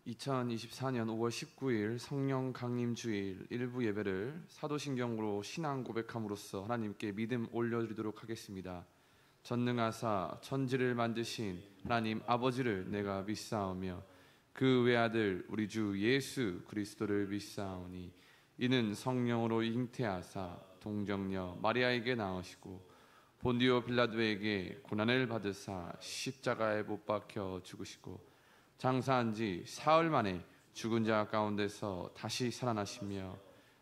2024년 5월 19일 성령 강림 주일 일부 예배를 사도신경으로 신앙 고백함으로써 하나님께 믿음 올려드리도록 하겠습니다. 전능하사 천지를 만드신 하나님 아버지를 내가 믿사오며 그 외아들 우리 주 예수 그리스도를 믿사오니 이는 성령으로 잉태하사 동정녀 마리아에게 나으시고 본디오 빌라도에게 고난을 받으사 십자가에 못 박혀 죽으시고 장사한 지 사흘 만에 죽은 자 가운데서 다시 살아나시며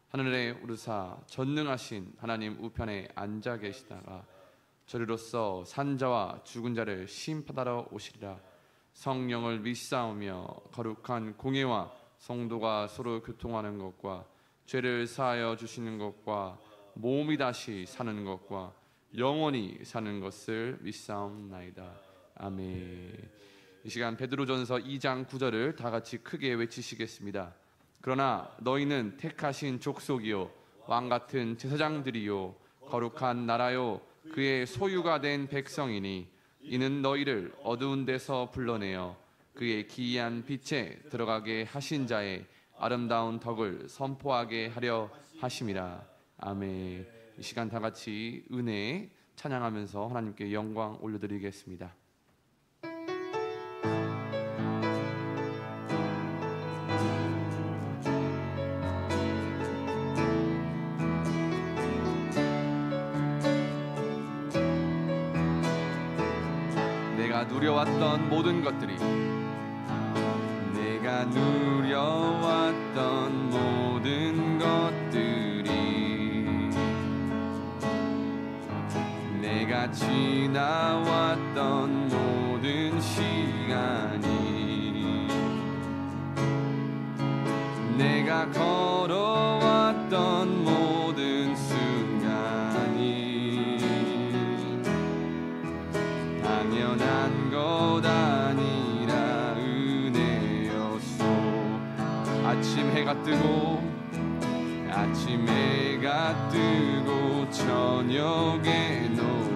하늘에 오르사 전능하신 하나님 우편에 앉아 계시다가 저리로서 산자와 죽은 자를 심판하러 오시리라. 성령을 믿사오며 거룩한 공예와 성도가 서로 교통하는 것과 죄를 사하여 주시는 것과 몸이 다시 사는 것과 영원히 사는 것을 믿사옵나이다. 아멘. 이 시간 베드로전서 2장 9절을 다 같이 크게 외치시겠습니다. 그러나 너희는 택하신 족속이요 왕같은 제사장들이요 거룩한 나라요 그의 소유가 된 백성이니 이는 너희를 어두운 데서 불러내어 그의 기이한 빛에 들어가게 하신 자의 아름다운 덕을 선포하게 하려 하심이라. 아멘. 이 시간 다 같이 은혜 찬양하면서 하나님께 영광 올려드리겠습니다. 누려왔던 모든 것들이 내가 누려왔던 모든 것들이 내가 지나왔던 모든 시간이 내가 걸어왔던 모든 순간이 당연한 것 아니라 은혜였소. 아침 해가 뜨고 아침 해가 뜨고 저녁에 노을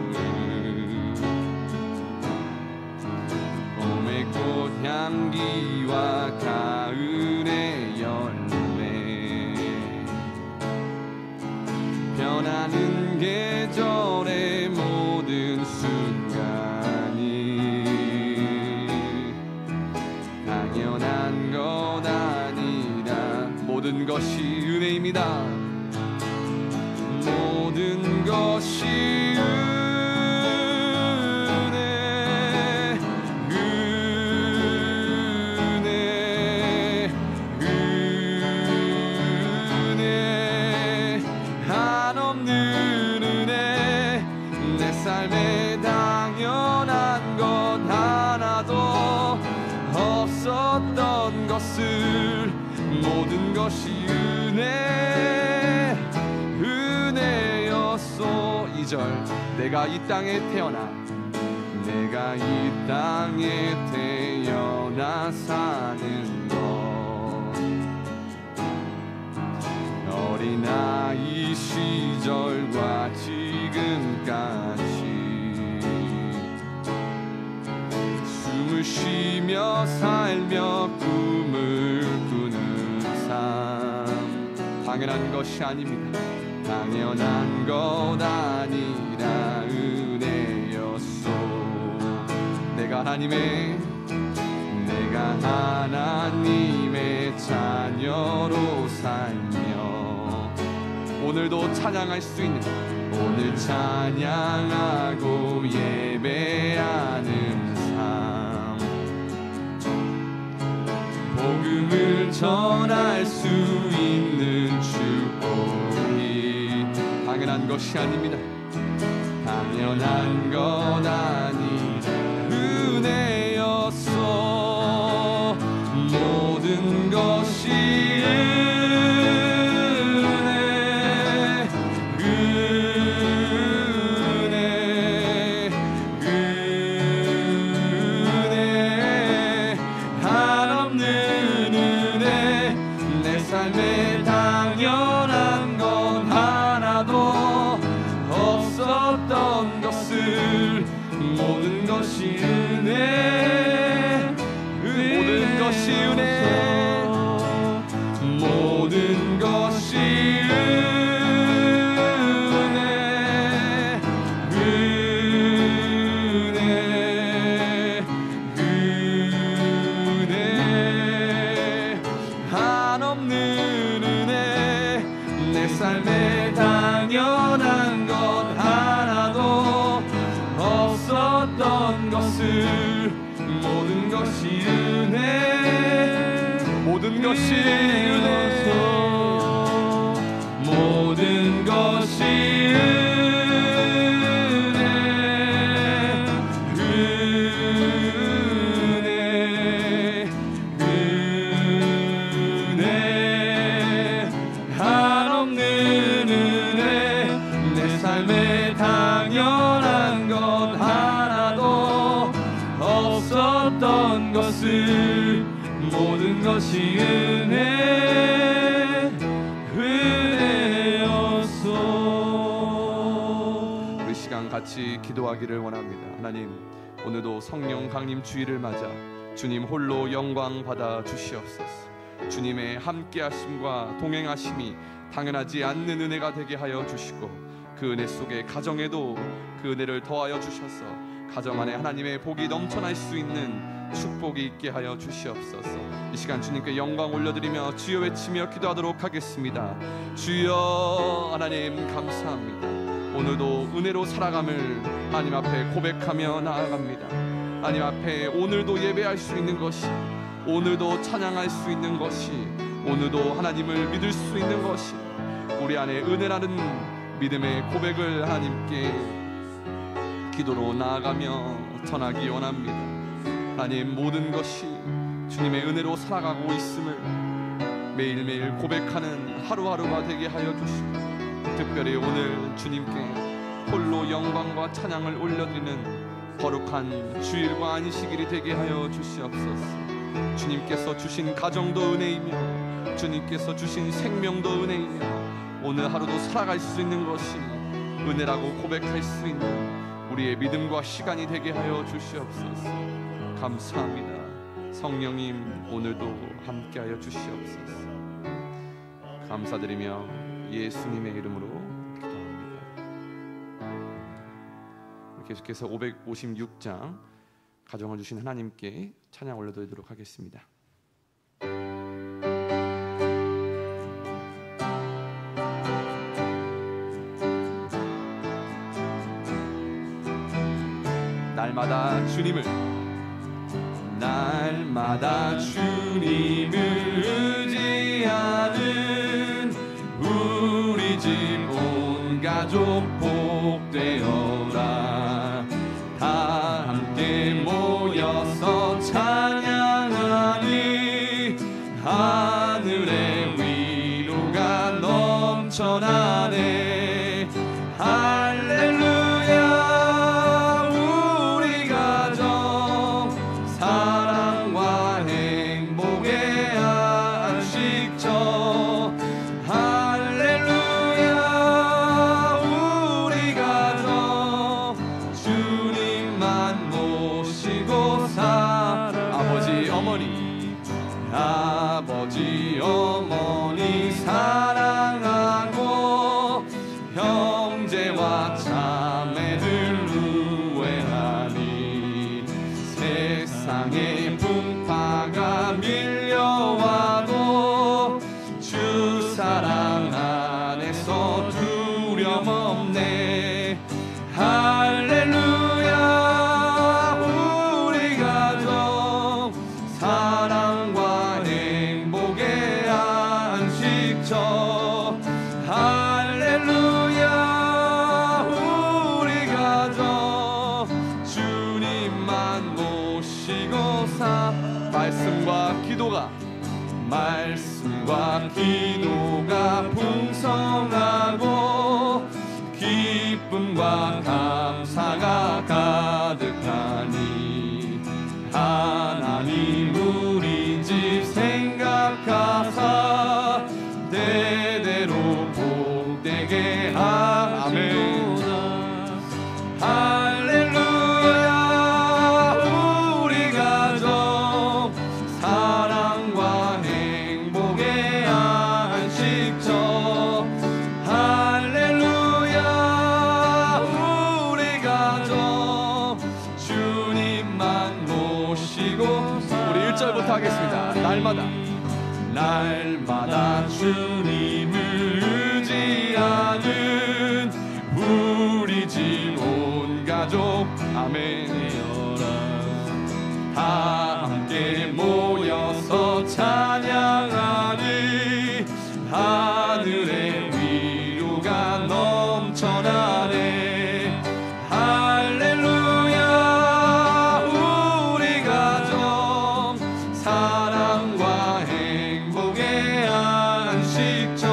봄의 꽃향기와 가을의 열매 변하는 계절의 모든 당연한 것 아니라 모든 것이 은혜입니다. 모든 것이 은혜, 은혜, 은혜, 한없는 은혜. 내 삶에 당연한 것 하나도 없었던 것을 모든 것이 은혜, 은혜였소. 2절 내가 이 땅에 태어나 내가 이 땅에 태어나 사는 것 어린아이 시절과 지금까지 숨을 쉬며 살며 꿈을 꾸는 삶 당연한 것이 아닙니다. 당연한 것 아니라 은혜였소. 내가 하나님의 자녀로 살며 오늘도 찬양할 수 있는 오늘 찬양하고 예배하는 복음을 전할 수 있는 축복이 당연한 것이 아닙니다. 당연한 것 아니라 은혜였소. 모든 것이 삶에 당연한 건 하나도 없었던 것을 모든 것이 은혜 모든 것이 은혜, 모든 것이 은혜, 은혜, 은혜, 한없는 은혜. 내 삶에 당연한 것 하나도 없었던 것을, 모든 것이 은혜, 모든 것이 은혜, 모든 것이 은혜, 은혜, 은혜, 한없는 은혜. 내 삶에 당연한 것 하나도 없었던 것을, 모든 것이 은혜, 은혜였소. 우리 시간 같이 기도하기를 원합니다. 하나님, 오늘도 성령 강림 주일을 맞아 주님 홀로 영광 받아 주시옵소서. 주님의 함께하심과 동행하심이 당연하지 않는 은혜가 되게 하여 주시고, 그 은혜 속에 가정에도 그 은혜를 더하여 주셔서 가정 안에 하나님의 복이 넘쳐날 수 있는 축복이 있게 하여 주시옵소서. 이 시간 주님께 영광 올려드리며 주여 외치며 기도하도록 하겠습니다. 주여, 하나님 감사합니다. 오늘도 은혜로 살아감을 하나님 앞에 고백하며 나아갑니다. 하나님 앞에 오늘도 예배할 수 있는 것이, 오늘도 찬양할 수 있는 것이, 오늘도 하나님을 믿을 수 있는 것이, 우리 안에 은혜라는 믿음의 고백을 하나님께 기도로 나아가며 전하기 원합니다. 하나님, 모든 것이 주님의 은혜로 살아가고 있음을 매일매일 고백하는 하루하루가 되게 하여 주시고, 특별히 오늘 주님께 홀로 영광과 찬양을 올려드리는 거룩한 주일과 안식일이 되게 하여 주시옵소서. 주님께서 주신 가정도 은혜이며 주님께서 주신 생명도 은혜이며 오늘 하루도 살아갈 수 있는 것이 은혜라고 고백할 수 있는 우리의 믿음과 시간이 되게 하여 주시옵소서. 감사합니다. 성령님, 오늘도 함께하여 주시옵소서. 감사드리며 예수님의 이름으로 기도합니다. 계속해서 556장 가정을 주신 하나님께 찬양 올려드리도록 하겠습니다. 날마다 주님을, 날마다 주님을 의지하는 우리 집 온 가족 복되어라. 다 함께 모여서 찬양하니 하늘의 위로가 넘쳐나네. 할렐루야. 우리 가정 사랑과 행복의 안식처. 할렐루야. 우리 가정 주님만 모시고 아버지 어머니, 아버지 어머니 사랑하고 형제와 자매들 우애하니 세상의 풍파가 밀려와도 주 사랑 안에서 두려움 없네. 할렐루야. 우리 가정 사랑과 행복의 안식처. 할렐루야. 우리 가정 주님만 모시고 말씀과 기도가 풍성하고 기쁨과 감사가 가득하니 하나님 우리 집 생각하사 대대로 복되게 하시도다. 할렐루야. 우리 가정 1절부터 하겠습니다. 날마다 주님을 의지하는 우리 집 온 가족 아멘 다 함께 모여서 찬양하니 하늘의 위로가 넘쳐나네. 할렐루야. 우리 가정 사랑과 행복의 안식처.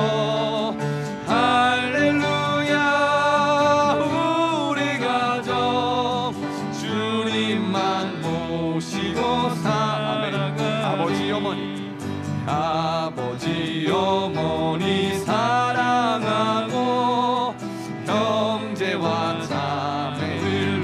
할렐루야. 우리 가정 주님만 모시고 살아가. 아버지 어머니 사랑하고 형제와 자매를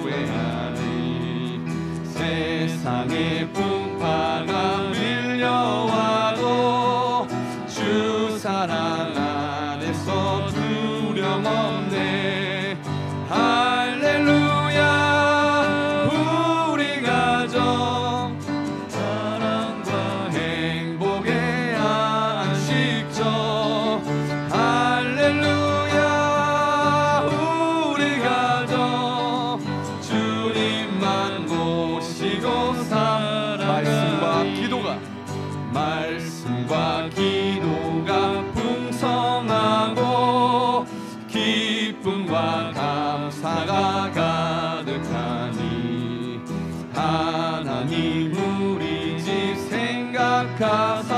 우애하니 세상의 풍파가 밀려와도 주 사랑 안에서 두려움 없네. 할렐루야. 우리 가정 사랑과 행복의 안식처. 할렐루야. 우리 가정 주님만 모시고 살아가. 말씀과 기도가 풍성하고 기쁨과 감사가 가득하니 하나님 우리 집 생각하사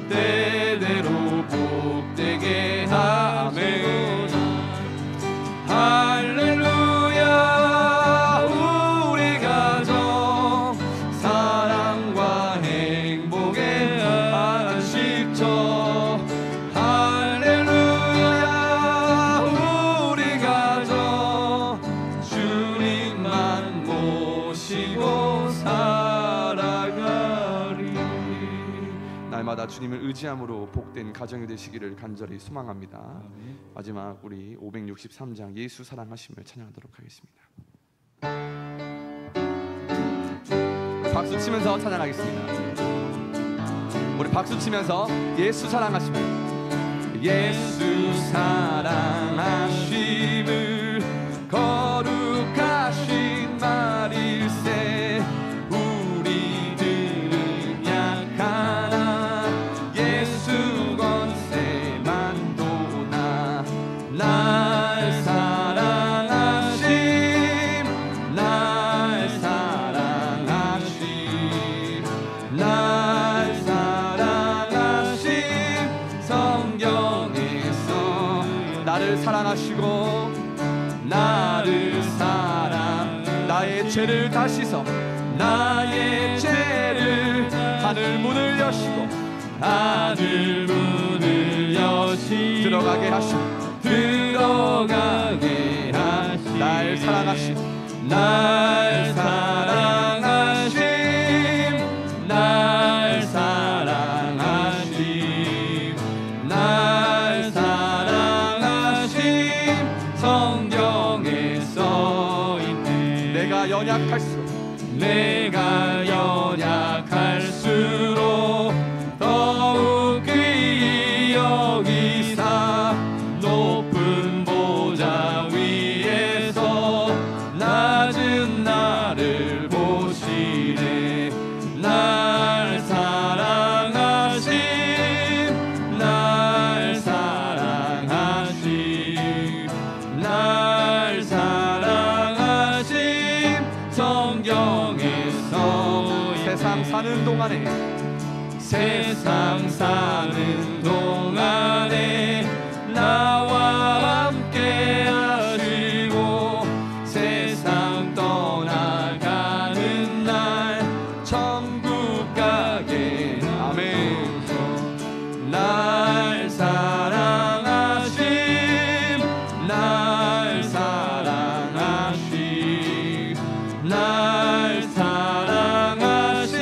때대로 복되게 아멘. 할렐루야. 우리 가정 사랑과 행복의 안식처. 할렐루야. 우리 가정 주님만 모시고 살아가리. 날마다 주님을 의지함으로 복된 가정이 되시기를 간절히 소망합니다. 마지막 우리 563장 예수 사랑하심을 찬양하도록 하겠습니다. 박수 치면서 찬양하겠습니다. 우리 박수 치면서 예수 사랑하심을. 예수 사랑하심을 거룩하신 말일세. 우리들은 약하나 예수 권세만 도나. 날 사랑하심 날 사랑하심 날 사랑하심. 성경에서 나를 사랑하시고 나를 사랑 나의 죄를 다 씻어 나의 죄를 하늘 문을 여시고 하늘 문을 여시 들어가게 하시고 들어가게 하시. 날 사랑하심 날 사랑하심 날 사랑하심 날 사랑하심. 성경에 써있네. 내가 연약할수록 더욱 귀히 여기사 높은 보좌 위에서 낮은 나를 보시네. 날 사랑하심 날 사랑하심 날 사랑하심. 성경에서 세상 사는 동안에 나와 함께 하시고 세상 떠나가는 날 천국 가게 아멘. 날 사랑하심 날 사랑하심 날 사랑하심.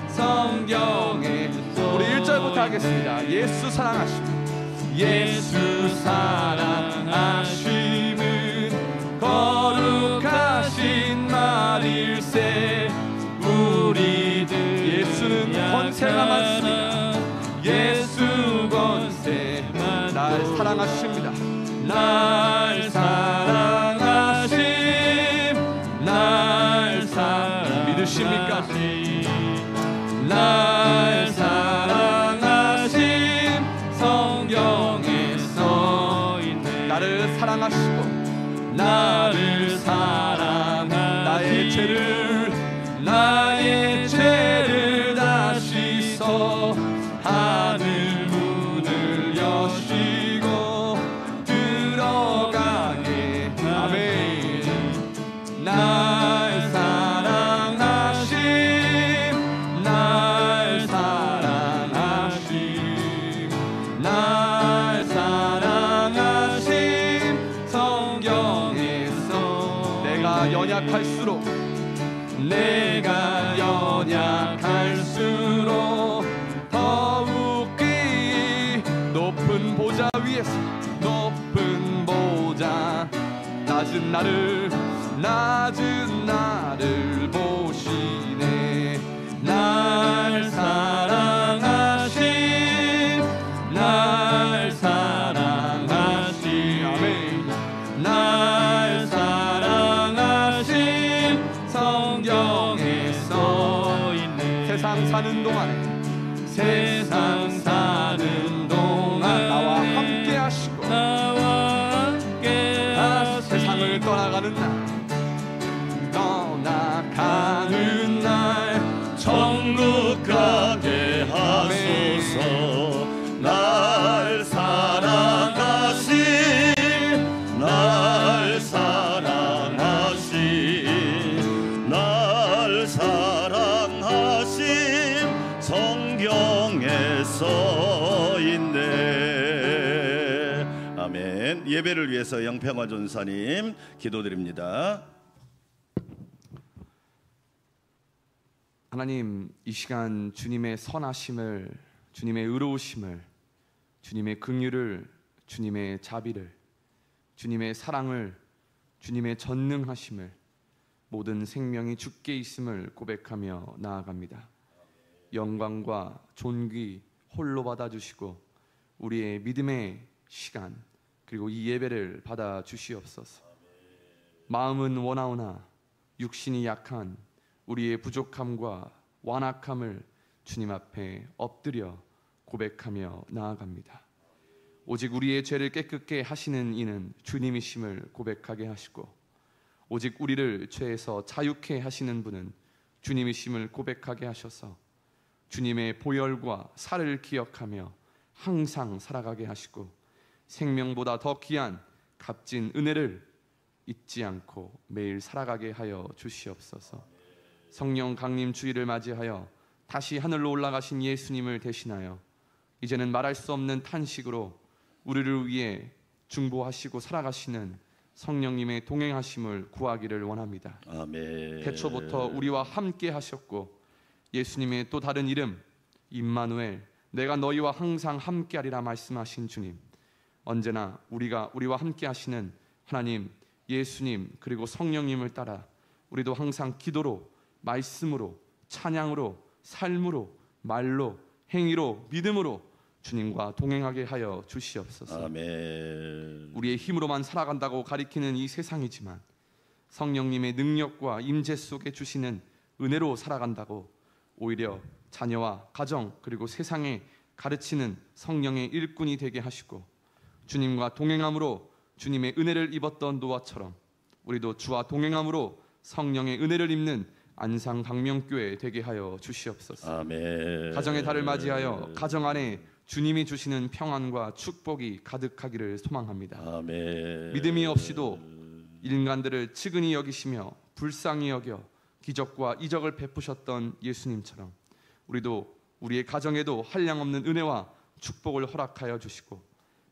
성경에 우리 1절부터 하겠습니다. 예수 사랑하심. 예수 사랑하심은 거룩하신 말일세. 우리 예수는 권세가 많습니다. 예수 권세 날 사랑하십니다. 날 사랑하심 날 사랑 믿으십니까? 날 사랑하심 성경에 써있네. 나를 사랑하시고 나를 사랑한 나의 죄를 다시 써 하늘 문을 여시고 들어가게. 아멘. 날 사랑하심 날 사랑하심 날 사랑하심 성경에서 내가 연약할수록 더욱이 높은 보좌 위에서 높은 보좌 낮은 나를 보시네. 날 사랑하심 날 사랑하심 아멘. 날 사랑하심 성경에 써있네. 세상 사는 동안 나와 함께 하시고 세상을 떠나가는 날 천국 가게 하소서. 날 사랑하심 날 사랑하심 날 사랑하심 성경에 써있네. 아멘. 예배를 위해서 영평화 전사님 기도드립니다. 하나님, 이 시간 주님의 선하심을, 주님의 의로우심을, 주님의 긍휼을, 주님의 자비를, 주님의 사랑을, 주님의 전능하심을, 모든 생명이 주께 있음을 고백하며 나아갑니다. 영광과 존귀 홀로 받아주시고 우리의 믿음의 시간 그리고 이 예배를 받아주시옵소서. 마음은 원하오나 육신이 약한 우리의 부족함과 완악함을 주님 앞에 엎드려 고백하며 나아갑니다. 오직 우리의 죄를 깨끗게 하시는 이는 주님이심을 고백하게 하시고 오직 우리를 죄에서 자유케 하시는 분은 주님이심을 고백하게 하셔서 주님의 보혈과 살을 기억하며 항상 살아가게 하시고 생명보다 더 귀한 값진 은혜를 잊지 않고 매일 살아가게 하여 주시옵소서. 성령 강림 주일을 맞이하여 다시 하늘로 올라가신 예수님을 대신하여 이제는 말할 수 없는 탄식으로 우리를 위해 중보하시고 살아가시는 성령님의 동행하심을 구하기를 원합니다. 아멘. 태초부터 우리와 함께 하셨고 예수님의 또 다른 이름 임마누엘, 내가 너희와 항상 함께하리라 말씀하신 주님, 언제나 우리와 함께 하시는 하나님 예수님 그리고 성령님을 따라 우리도 항상 기도로, 말씀으로, 찬양으로, 삶으로, 말로, 행위로, 믿음으로 주님과 동행하게 하여 주시옵소서. 아멘. 우리의 힘으로만 살아간다고 가리키는 이 세상이지만 성령님의 능력과 임재 속에 주시는 은혜로 살아간다고 오히려 자녀와 가정 그리고 세상에 가르치는 성령의 일꾼이 되게 하시고 주님과 동행함으로 주님의 은혜를 입었던 노아처럼 우리도 주와 동행함으로 성령의 은혜를 입는 안상 광명교회 되게 하여 주시옵소서. 아멘. 가정의 달을 맞이하여 가정 안에 주님이 주시는 평안과 축복이 가득하기를 소망합니다. 아멘. 믿음이 없이도 인간들을 측은히 여기시며 불쌍히 여겨 기적과 이적을 베푸셨던 예수님처럼 우리도 우리의 가정에도 한량없는 은혜와 축복을 허락하여 주시고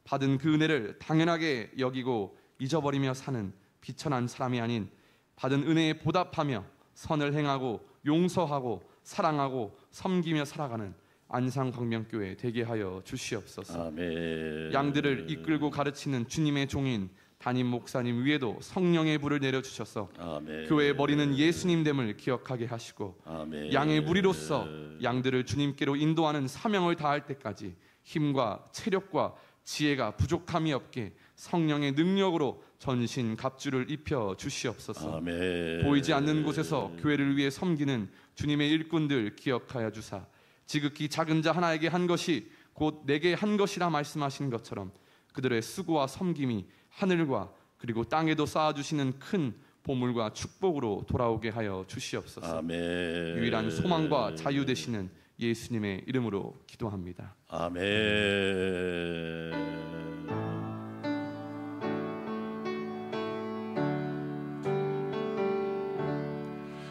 받은 그 은혜를 당연하게 여기고 잊어버리며 사는 비천한 사람이 아닌 받은 은혜에 보답하며 선을 행하고 용서하고 사랑하고 섬기며 살아가는 안상광명교회 되게 하여 주시옵소서. 아멘. 양들을 이끌고 가르치는 주님의 종인 담임 목사님 위에도 성령의 불을 내려주셔서 아멘. 교회의 머리는 예수님 됨을 기억하게 하시고 아멘. 양의 무리로서 양들을 주님께로 인도하는 사명을 다할 때까지 힘과 체력과 지혜가 부족함이 없게 성령의 능력으로 전신 갑주를 입혀 주시옵소서. 아멘. 보이지 않는 곳에서 교회를 위해 섬기는 주님의 일꾼들 기억하여 주사 지극히 작은 자 하나에게 한 것이 곧 내게 한 것이라 말씀하신 것처럼 그들의 수고와 섬김이 하늘과 그리고 땅에도 쌓아주시는 큰 보물과 축복으로 돌아오게 하여 주시옵소서. 아멘. 유일한 소망과 자유 되시는 예수님의 이름으로 기도합니다. 아멘.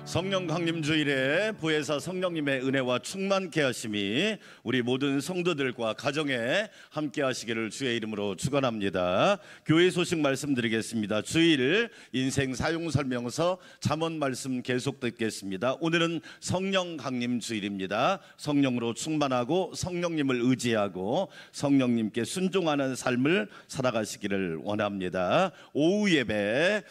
성령 강림 주일에 부에서 성령님의 은혜와 충만케 하심이 우리 모든 성도들과 가정에 함께 하시기를 주의 이름으로 축원합니다. 교회 소식 말씀드리겠습니다. 주일 인생 사용 설명서 잠언 말씀 계속 듣겠습니다. 오늘은 성령 강림 주일입니다. 성령으로 충만하고 성령님을 의지하고 성령님께 순종하는 삶을 살아가시기를 원합니다. 오후 예배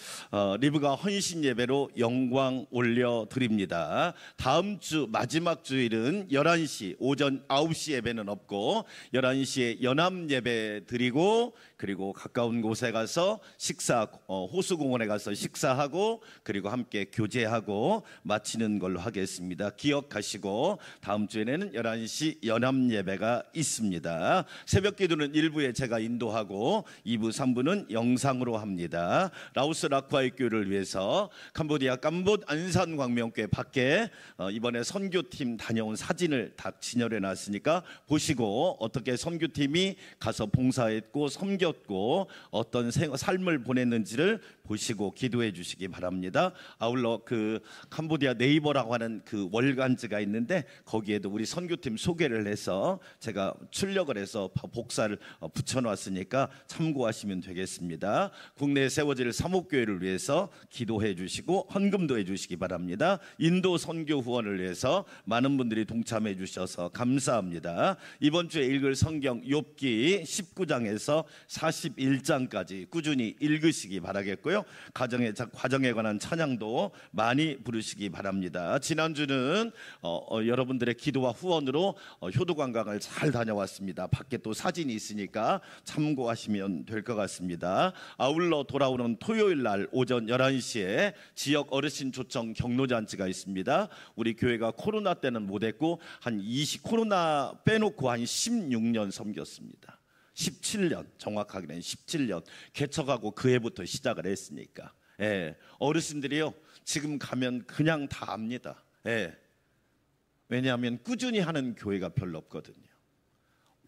리브가 헌신 예배로 영광 올려 드립니다. 다음 주 마지막 주일은 11시 오전 9시 예배는 없고 11시에 연합 예배 드리고 그리고 가까운 곳에 가서 식사 호수공원에 가서 식사하고 그리고 함께 교제하고 마치는 걸로 하겠습니다. 기억하시고 다음 주에는 11시 연합 예배가 있습니다. 새벽 기도는 1부에 제가 인도하고 2부 3부는 영상으로 합니다. 라오스 라쿠아이 교회를 위해서 캄보디아 캄봇 안산 광명교회 밖에 이번에 선교팀 다녀온 사진을 다 진열해 놨으니까 보시고 어떻게 선교팀이 가서 봉사했고 섬겼고 어떤 삶을 보냈는지를 보시고 기도해 주시기 바랍니다. 아울러 그 캄보디아 네이버라고 하는 그 월간지가 있는데 거기에도 우리 선교팀 소개를 해서 제가 출력을 해서 복사를 붙여놨으니까 참고하시면 되겠습니다. 국내에 세워질 사목교회를 위해서 기도해 주시고 헌금도 해 주시기 바랍니다. 인도 선교 후원을 위해서 많은 분들이 동참해 주셔서 감사합니다. 이번 주에 읽을 성경 욥기 19장에서 41장까지 꾸준히 읽으시기 바라겠고요. 과정에 관한 찬양도 많이 부르시기 바랍니다. 지난주는 여러분들의 기도와 후원으로 효도 관광을 잘 다녀왔습니다. 밖에 또 사진이 있으니까 참고하시면 될 것 같습니다. 아울러 돌아오는 토요일 날 오전 11시에 지역 어르신 초청 경로잔치가 있습니다. 우리 교회가 코로나 때는 못했고 코로나 빼놓고 한 16년 섬겼습니다. 17년 정확하게는 17년 개척하고 그 해부터 시작을 했으니까 어르신들이요 지금 가면 그냥 다 압니다. 왜냐하면 꾸준히 하는 교회가 별로 없거든요.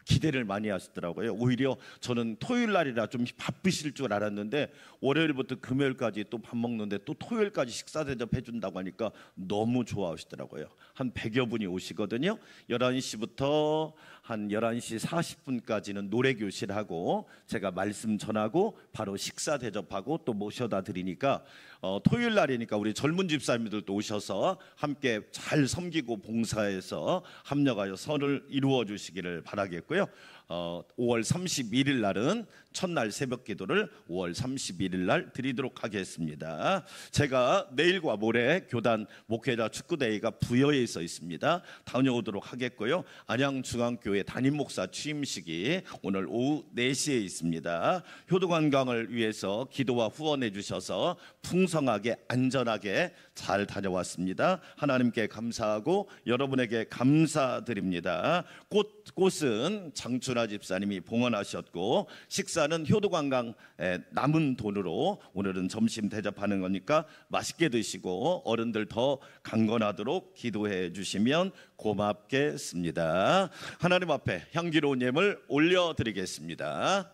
기대를 많이 하시더라고요. 오히려 저는 토요일 날이라 좀 바쁘실 줄 알았는데 월요일부터 금요일까지 또 밥 먹는데 또 토요일까지 식사 대접해 준다고 하니까 너무 좋아하시더라고요. 한 100여 분이 오시거든요. 11시부터 한 11시 40분까지는 노래교실하고 제가 말씀 전하고 바로 식사 대접하고 또 모셔다 드리니까 토요일 날이니까 우리 젊은 집사님들도 오셔서 함께 잘 섬기고 봉사해서 합력하여 선을 이루어 주시기를 바라겠고요. 5월 31일 날은 첫날 새벽 기도를 5월 31일 날 드리도록 하겠습니다. 제가 내일과 모레 교단 목회자 축구대회가 부여에 있습니다. 다녀오도록 하겠고요. 안양중앙교회 담임 목사 취임식이 오늘 오후 4시에 있습니다. 효도관광을 위해서 기도와 후원해 주셔서 풍성하게 안전하게 잘 다녀왔습니다. 하나님께 감사하고 여러분에게 감사드립니다. 꽃은 장춘하 집사님이 봉헌하셨고 식사는 효도관광 남은 돈으로 오늘은 점심 대접하는 거니까 맛있게 드시고 어른들 더 강건하도록 기도해 주시면 고맙겠습니다. 하나님 앞에 향기로운 예물 올려드리겠습니다.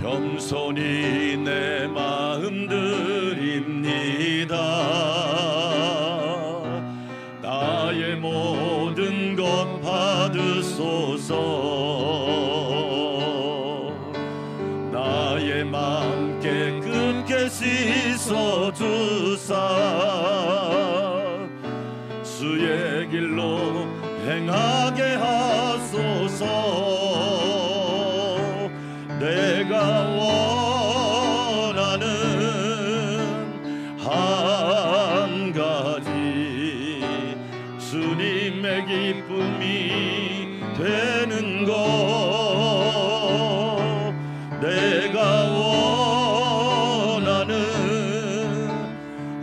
겸손히 내 마음 드립니다. 나의 모든 것 받으소서. 나의 마음 깨끗게 씻어주사 주의 주의 길로 행하게 하소서. 내가 원하는 한 가지 주님의 기쁨이 되는 것. 내가 원하는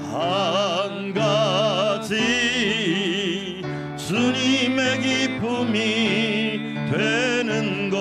한 가지 주님의 기쁨이 되는 것.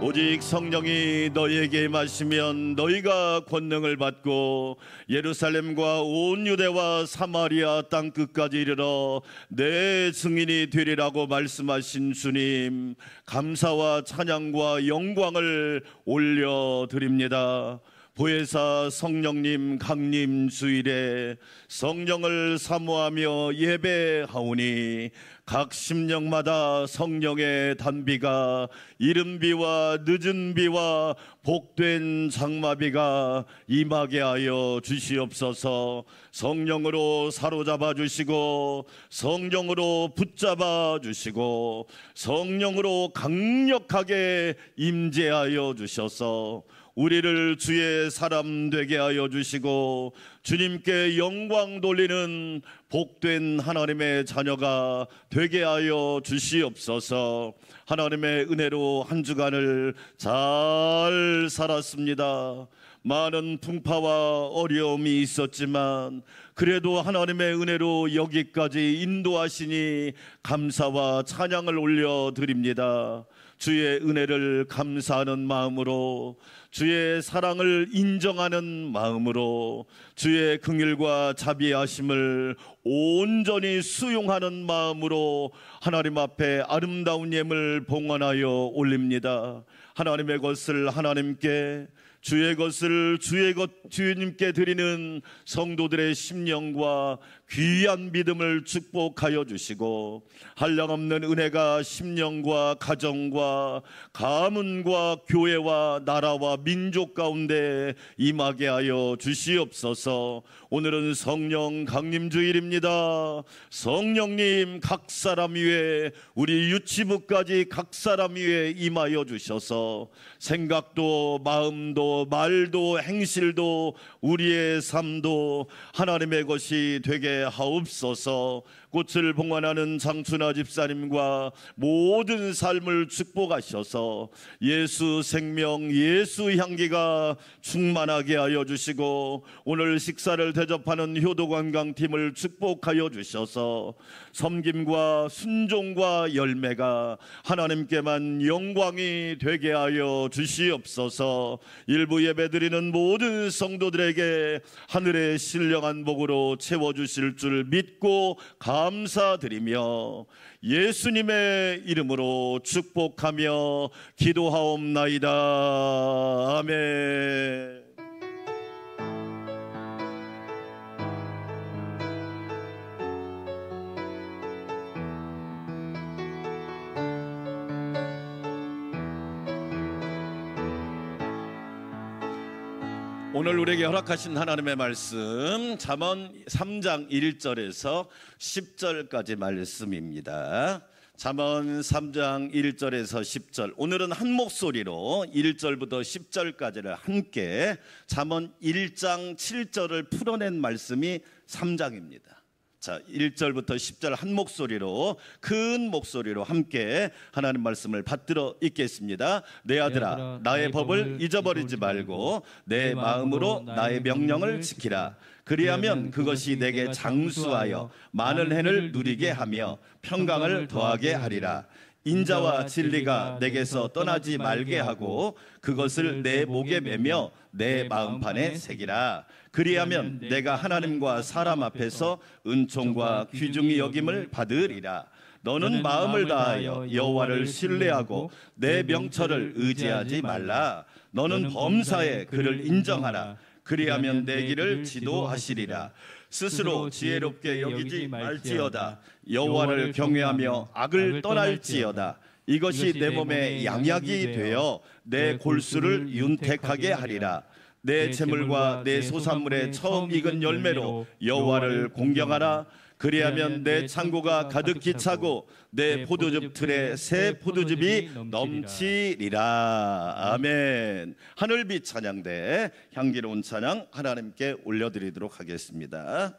오직 성령이 너희에게 임하시면 너희가 권능을 받고 예루살렘과 온 유대와 사마리아 땅 끝까지 이르러 내 증인이 되리라고 말씀하신 주님, 감사와 찬양과 영광을 올려드립니다. 보혜사 성령님 강림 주일에 성령을 사모하며 예배하오니 각 심령마다 성령의 단비가 이른 비와 늦은 비와 복된 장마비가 임하게 하여 주시옵소서. 성령으로 사로잡아 주시고 성령으로 붙잡아 주시고 성령으로 강력하게 임재하여 주셔서 우리를 주의 사람 되게 하여 주시고 주님께 영광 돌리는 복된 하나님의 자녀가 되게 하여 주시옵소서. 하나님의 은혜로 한 주간을 잘 살았습니다. 많은 풍파와 어려움이 있었지만 그래도 하나님의 은혜로 여기까지 인도하시니 감사와 찬양을 올려드립니다. 주의 은혜를 감사하는 마음으로, 주의 사랑을 인정하는 마음으로, 주의 긍휼과 자비하심을 온전히 수용하는 마음으로 하나님 앞에 아름다운 예물 봉헌하여 올립니다. 하나님의 것을 하나님께, 주의 것을 주님께 드리는 성도들의 심령과 귀한 믿음을 축복하여 주시고 한량없는 은혜가 심령과 가정과 가문과 교회와 나라와 민족 가운데 임하게 하여 주시옵소서. 오늘은 성령 강림주일입니다. 성령님 각 사람 위에, 우리 유치부까지 각 사람 위에 임하여 주셔서 생각도 마음도 말도 행실도 우리의 삶도 하나님의 것이 되게 하옵소서. 꽃을 봉헌하는 장춘하 집사님과 모든 삶을 축복하셔서 예수 생명, 예수 향기가 충만하게 하여 주시고 오늘 식사를 대접하는 효도관광팀을 축복하여 주셔서 섬김과 순종과 열매가 하나님께만 영광이 되게 하여 주시옵소서. 일부 예배드리는 모든 성도들에게 하늘의 신령한 복으로 채워주실 줄 믿고 감사드리며 예수님의 이름으로 축복하며 기도하옵나이다. 아멘. 오늘 우리에게 허락하신 하나님의 말씀 잠언 3장 1절에서 10절까지 말씀입니다. 잠언 3장 1절에서 10절, 오늘은 한 목소리로 1절부터 10절까지를 함께 잠언 1장 7절을 풀어낸 말씀이 3장입니다. 자, 1절부터 10절 한 목소리로, 큰 목소리로 함께 하나님 말씀을 받들어 읽겠습니다. 내 아들아, 나의 법을 잊어버리지 말고 내 마음으로 나의 명령을 지키라. 그리하면 그것이 내게 장수하여 많은 해를 누리게 하며 평강을 더하게 하리라. 인자와 진리가 내게서 떠나지 말게 하고 그것을 내 목에 매며 내 마음판에 새기라. 그리하면 내가 하나님과 사람 앞에서 은총과 귀중히 여김을 받으리라. 너는 마음을 다하여 여호와를 신뢰하고 내 명철을 의지하지 말라. 너는 범사에 그를 인정하라. 그리하면 내 길을 지도하시리라. 스스로 지혜롭게 여기지 말지어다. 여호와를 경외하며 악을 떠날지어다. 이것이 내 몸에 양약이 되어 내 골수를 윤택하게 하리라. 내 재물과 내 소산물의 처음 익은 열매로 여호와를 공경하라. 그리하면 내 창고가 가득히 차고 내 포도즙 틀에 새 포도즙이 넘치리라. 아멘. 하늘빛 찬양대 향기로운 찬양 하나님께 올려드리도록 하겠습니다.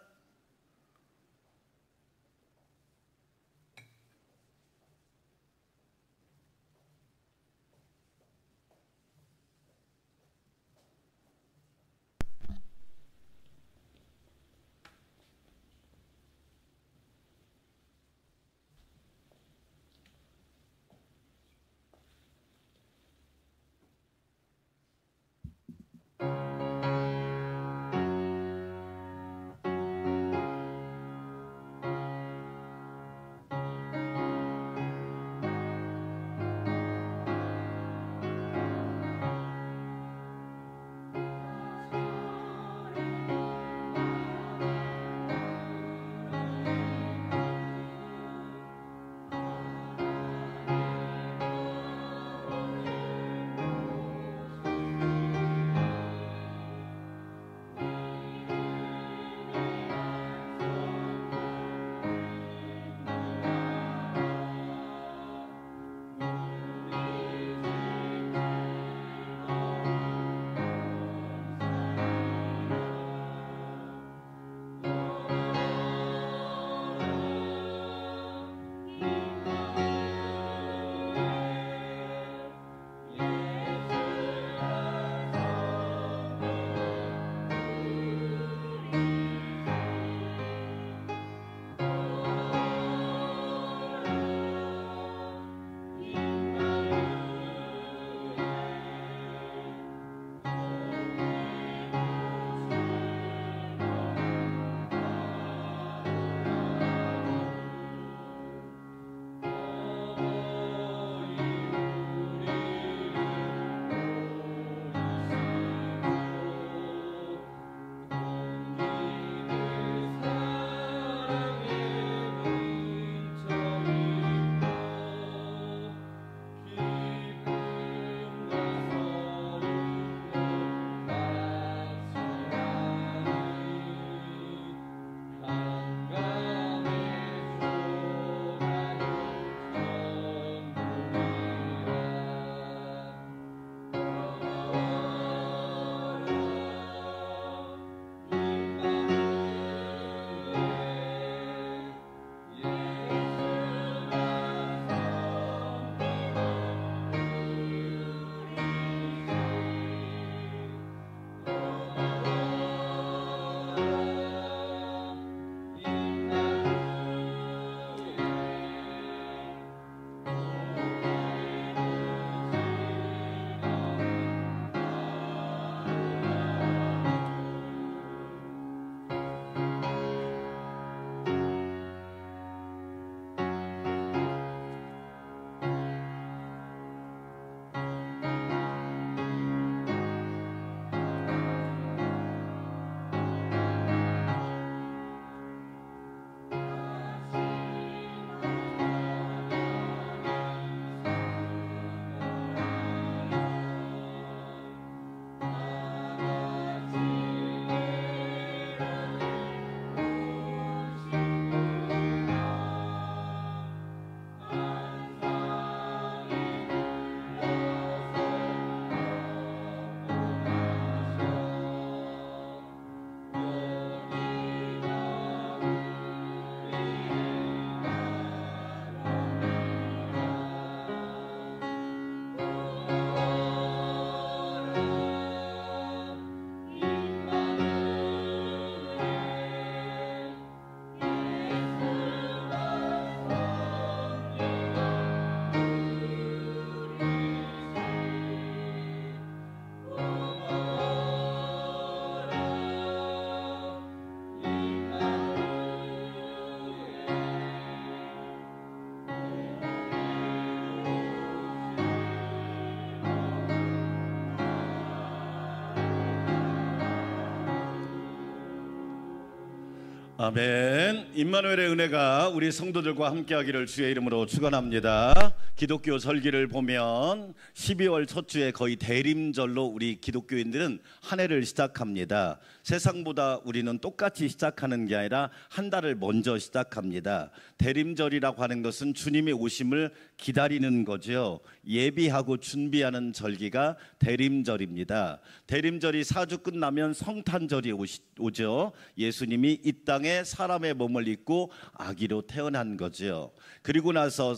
아멘. 임마누엘의 은혜가 우리 성도들과 함께하기를 주의 이름으로 축원합니다. 기독교 절기를 보면 12월 첫 주에 거의 대림절로 우리 기독교인들은 한 해를 시작합니다. 세상보다 우리는 똑같이 시작하는 게 아니라 한 달을 먼저 시작합니다. 대림절이라고 하는 것은 주님의 오심을 기다리는 거죠. 예비하고 준비하는 절기가 대림절입니다. 대림절이 4주 끝나면 성탄절이 오죠. 예수님이 이 땅에 사람의 몸을 입고 아기로 태어난 거죠. 그리고 나서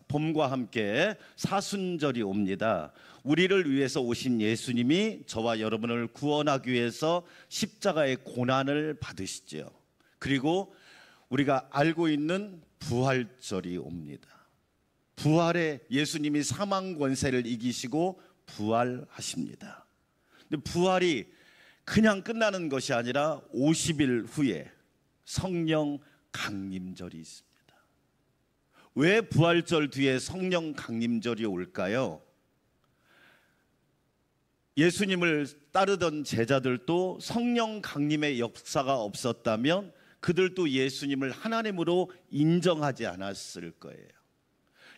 봄과 함께 사순절이 옵니다. 우리를 위해서 오신 예수님이 저와 여러분을 구원하기 위해서 십자가의 고난을 받으시죠. 그리고 우리가 알고 있는 부활절이 옵니다. 부활에 예수님이 사망 권세를 이기시고 부활하십니다. 근데 부활이 그냥 끝나는 것이 아니라 50일 후에 성령 강림절이 있습니다. 왜 부활절 뒤에 성령 강림절이 올까요? 예수님을 따르던 제자들도 성령 강림의 역사가 없었다면 그들도 예수님을 하나님으로 인정하지 않았을 거예요.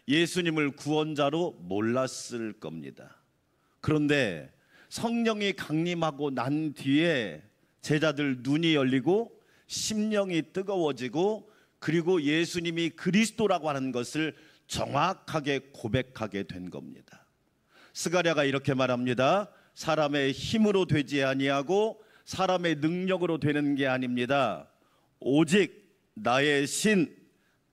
예수님을 구원자로 몰랐을 겁니다. 그런데 성령이 강림하고 난 뒤에 제자들 눈이 열리고 심령이 뜨거워지고 그리고 예수님이 그리스도라고 하는 것을 정확하게 고백하게 된 겁니다. 스가랴가 이렇게 말합니다. 사람의 힘으로 되지 아니하고 사람의 능력으로 되는 게 아닙니다. 오직 나의 신,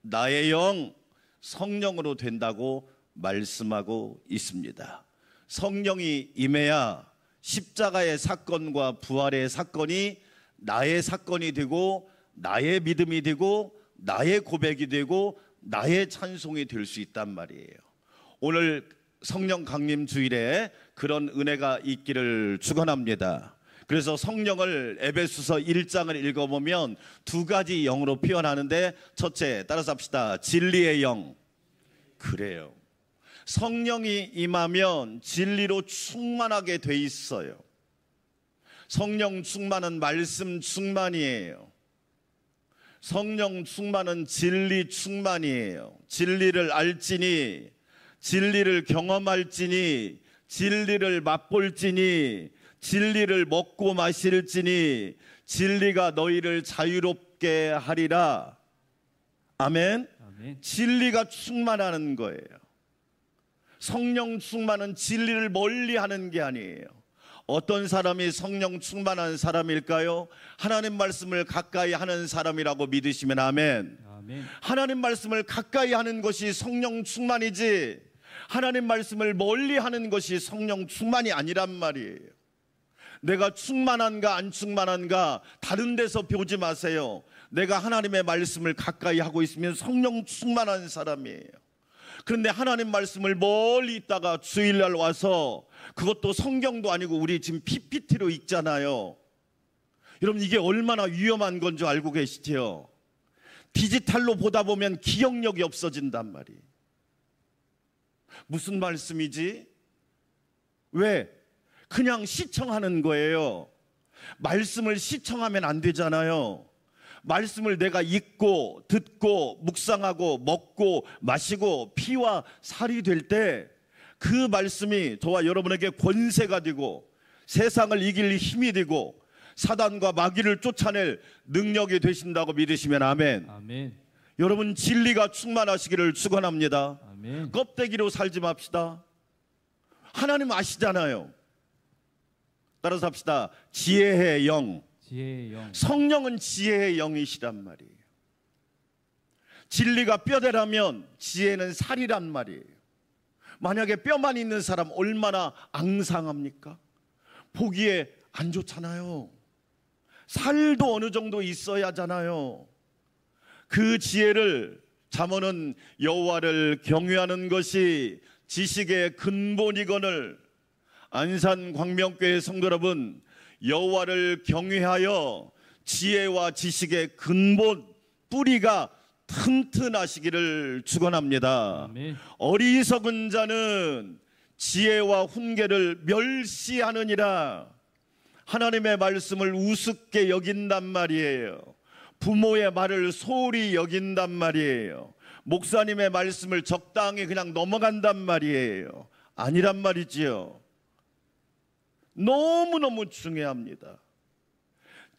나의 영, 성령으로 된다고 말씀하고 있습니다. 성령이 임해야 십자가의 사건과 부활의 사건이 나의 사건이 되고 나의 믿음이 되고 나의 고백이 되고 나의 찬송이 될 수 있단 말이에요. 오늘 성령 강림 주일에 그런 은혜가 있기를 축원합니다. 그래서 성령을 에베소서 1장을 읽어보면 두 가지 영으로 표현하는데 첫째, 따라서 합시다. 진리의 영. 그래요. 성령이 임하면 진리로 충만하게 돼 있어요. 성령 충만은 말씀 충만이에요. 성령 충만은 진리 충만이에요. 진리를 알지니, 진리를 경험할지니, 진리를 맛볼지니, 진리를 먹고 마실지니, 진리가 너희를 자유롭게 하리라. 아멘. 아멘. 진리가 충만하는 거예요. 성령 충만은 진리를 멀리하는 게 아니에요. 어떤 사람이 성령 충만한 사람일까요? 하나님 말씀을 가까이 하는 사람이라고 믿으시면 아멘. 아멘. 하나님 말씀을 가까이 하는 것이 성령 충만이지 하나님 말씀을 멀리 하는 것이 성령 충만이 아니란 말이에요. 내가 충만한가 안 충만한가 다른 데서 보지 마세요. 내가 하나님의 말씀을 가까이 하고 있으면 성령 충만한 사람이에요. 그런데 하나님 말씀을 멀리 있다가 주일날 와서 그것도 성경도 아니고 우리 지금 PPT로 읽잖아요. 여러분 이게 얼마나 위험한 건 줄 알고 계시죠? 디지털로 보다 보면 기억력이 없어진단 말이에요. 무슨 말씀이지? 왜? 그냥 시청하는 거예요. 말씀을 시청하면 안 되잖아요. 말씀을 내가 읽고 듣고 묵상하고 먹고 마시고 피와 살이 될 때 그 말씀이 저와 여러분에게 권세가 되고 세상을 이길 힘이 되고 사단과 마귀를 쫓아낼 능력이 되신다고 믿으시면 아멘. 아멘. 여러분 진리가 충만하시기를 축원합니다. 아멘. 껍데기로 살지 맙시다. 하나님 아시잖아요. 따라서 합시다. 지혜의 영. 지혜의 영. 성령은 지혜의 영이시란 말이에요. 진리가 뼈대라면 지혜는 살이란 말이에요. 만약에 뼈만 있는 사람 얼마나 앙상합니까? 보기에 안 좋잖아요. 살도 어느 정도 있어야 하잖아요. 그 지혜를 잠언은 여호와를 경외하는 것이 지식의 근본이거늘. 안산 광명교회 성도 여러분, 여호와를 경외하여 지혜와 지식의 근본 뿌리가 튼튼하시기를 축원합니다. 아멘. 어리석은 자는 지혜와 훈계를 멸시하느니라. 하나님의 말씀을 우습게 여긴단 말이에요. 부모의 말을 소홀히 여긴단 말이에요. 목사님의 말씀을 적당히 그냥 넘어간단 말이에요. 아니란 말이지요. 너무너무 중요합니다.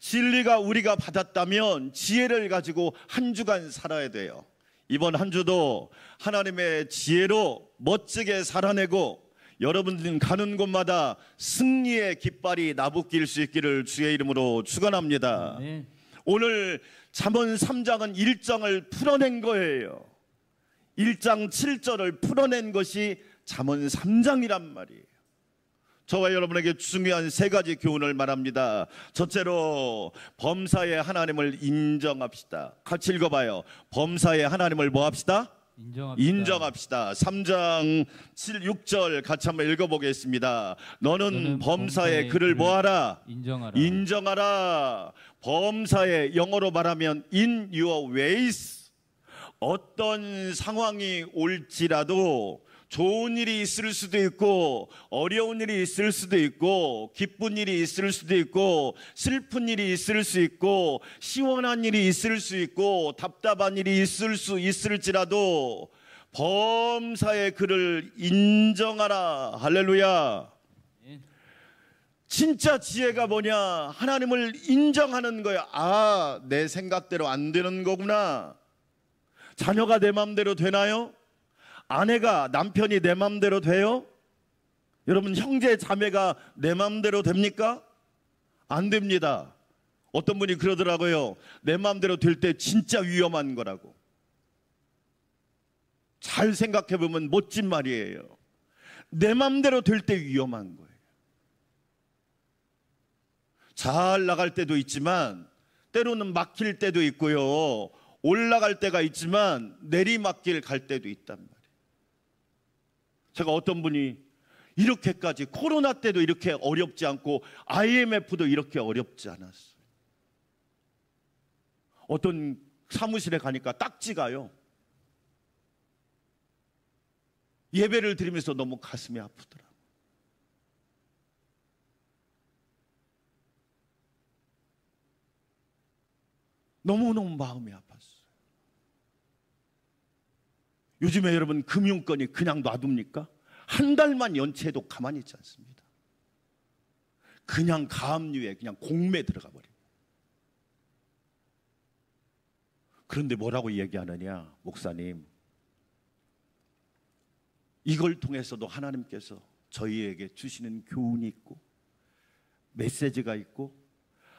진리가 우리가 받았다면 지혜를 가지고 한 주간 살아야 돼요. 이번 한 주도 하나님의 지혜로 멋지게 살아내고 여러분들 가는 곳마다 승리의 깃발이 나부낄 수 있기를 주의 이름으로 축원합니다. 네. 오늘 잠언 3장은 1장을 풀어낸 거예요. 1장 7절을 풀어낸 것이 잠언 3장이란 말이에요. 저와 여러분에게 중요한 세 가지 교훈을 말합니다. 첫째로 범사에 하나님을 인정합시다. 같이 읽어봐요. 범사에 하나님을 뭐 합시다? 인정합시다. 3장 7, 6절 같이 한번 읽어보겠습니다. 너는 범사에 그를 뭐하라? 인정하라. 범사에 영어로 말하면 in your ways. 어떤 상황이 올지라도 좋은 일이 있을 수도 있고 어려운 일이 있을 수도 있고 기쁜 일이 있을 수도 있고 슬픈 일이 있을 수 있고 시원한 일이 있을 수 있고 답답한 일이 있을지라도 범사에 그를 인정하라. 할렐루야. 진짜 지혜가 뭐냐? 하나님을 인정하는 거야. 아, 내 생각대로 안 되는 거구나. 자녀가 내 맘대로 되나요? 아내가, 남편이 내 맘대로 돼요? 여러분, 형제 자매가 내 맘대로 됩니까? 안 됩니다. 어떤 분이 그러더라고요. 내 맘대로 될 때 진짜 위험한 거라고. 잘 생각해 보면 멋진 말이에요. 내 맘대로 될 때 위험한 거예요. 잘 나갈 때도 있지만 때로는 막힐 때도 있고요. 올라갈 때가 있지만 내리막길 갈 때도 있단 말이에요. 제가 어떤 분이 이렇게까지 코로나 때도 이렇게 어렵지 않고 IMF도 이렇게 어렵지 않았어요. 어떤 사무실에 가니까 딱지가요. 예배를 드리면서 너무 가슴이 아프더라고요. 너무너무 마음이 아팠어요. 요즘에 여러분 금융권이 그냥 놔둡니까? 한 달만 연체해도 가만히 있지 않습니다. 그냥 가압류에 그냥 공매 들어가 버립니다. 그런데 뭐라고 얘기하느냐? 목사님, 이걸 통해서도 하나님께서 저희에게 주시는 교훈이 있고 메시지가 있고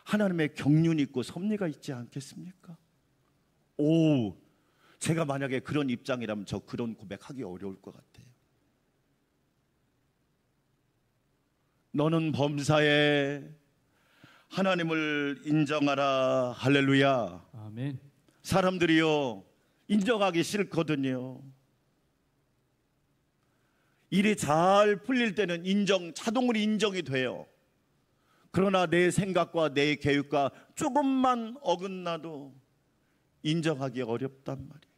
하나님의 경륜이 있고 섭리가 있지 않겠습니까? 오, 제가 만약에 그런 입장이라면 저 그런 고백하기 어려울 것 같아요. 너는 범사에 하나님을 인정하라. 할렐루야. 아멘. 사람들이요, 인정하기 싫거든요. 일이 잘 풀릴 때는 자동으로 인정이 돼요. 그러나 내 생각과 내 계획과 조금만 어긋나도 인정하기 어렵단 말이에요.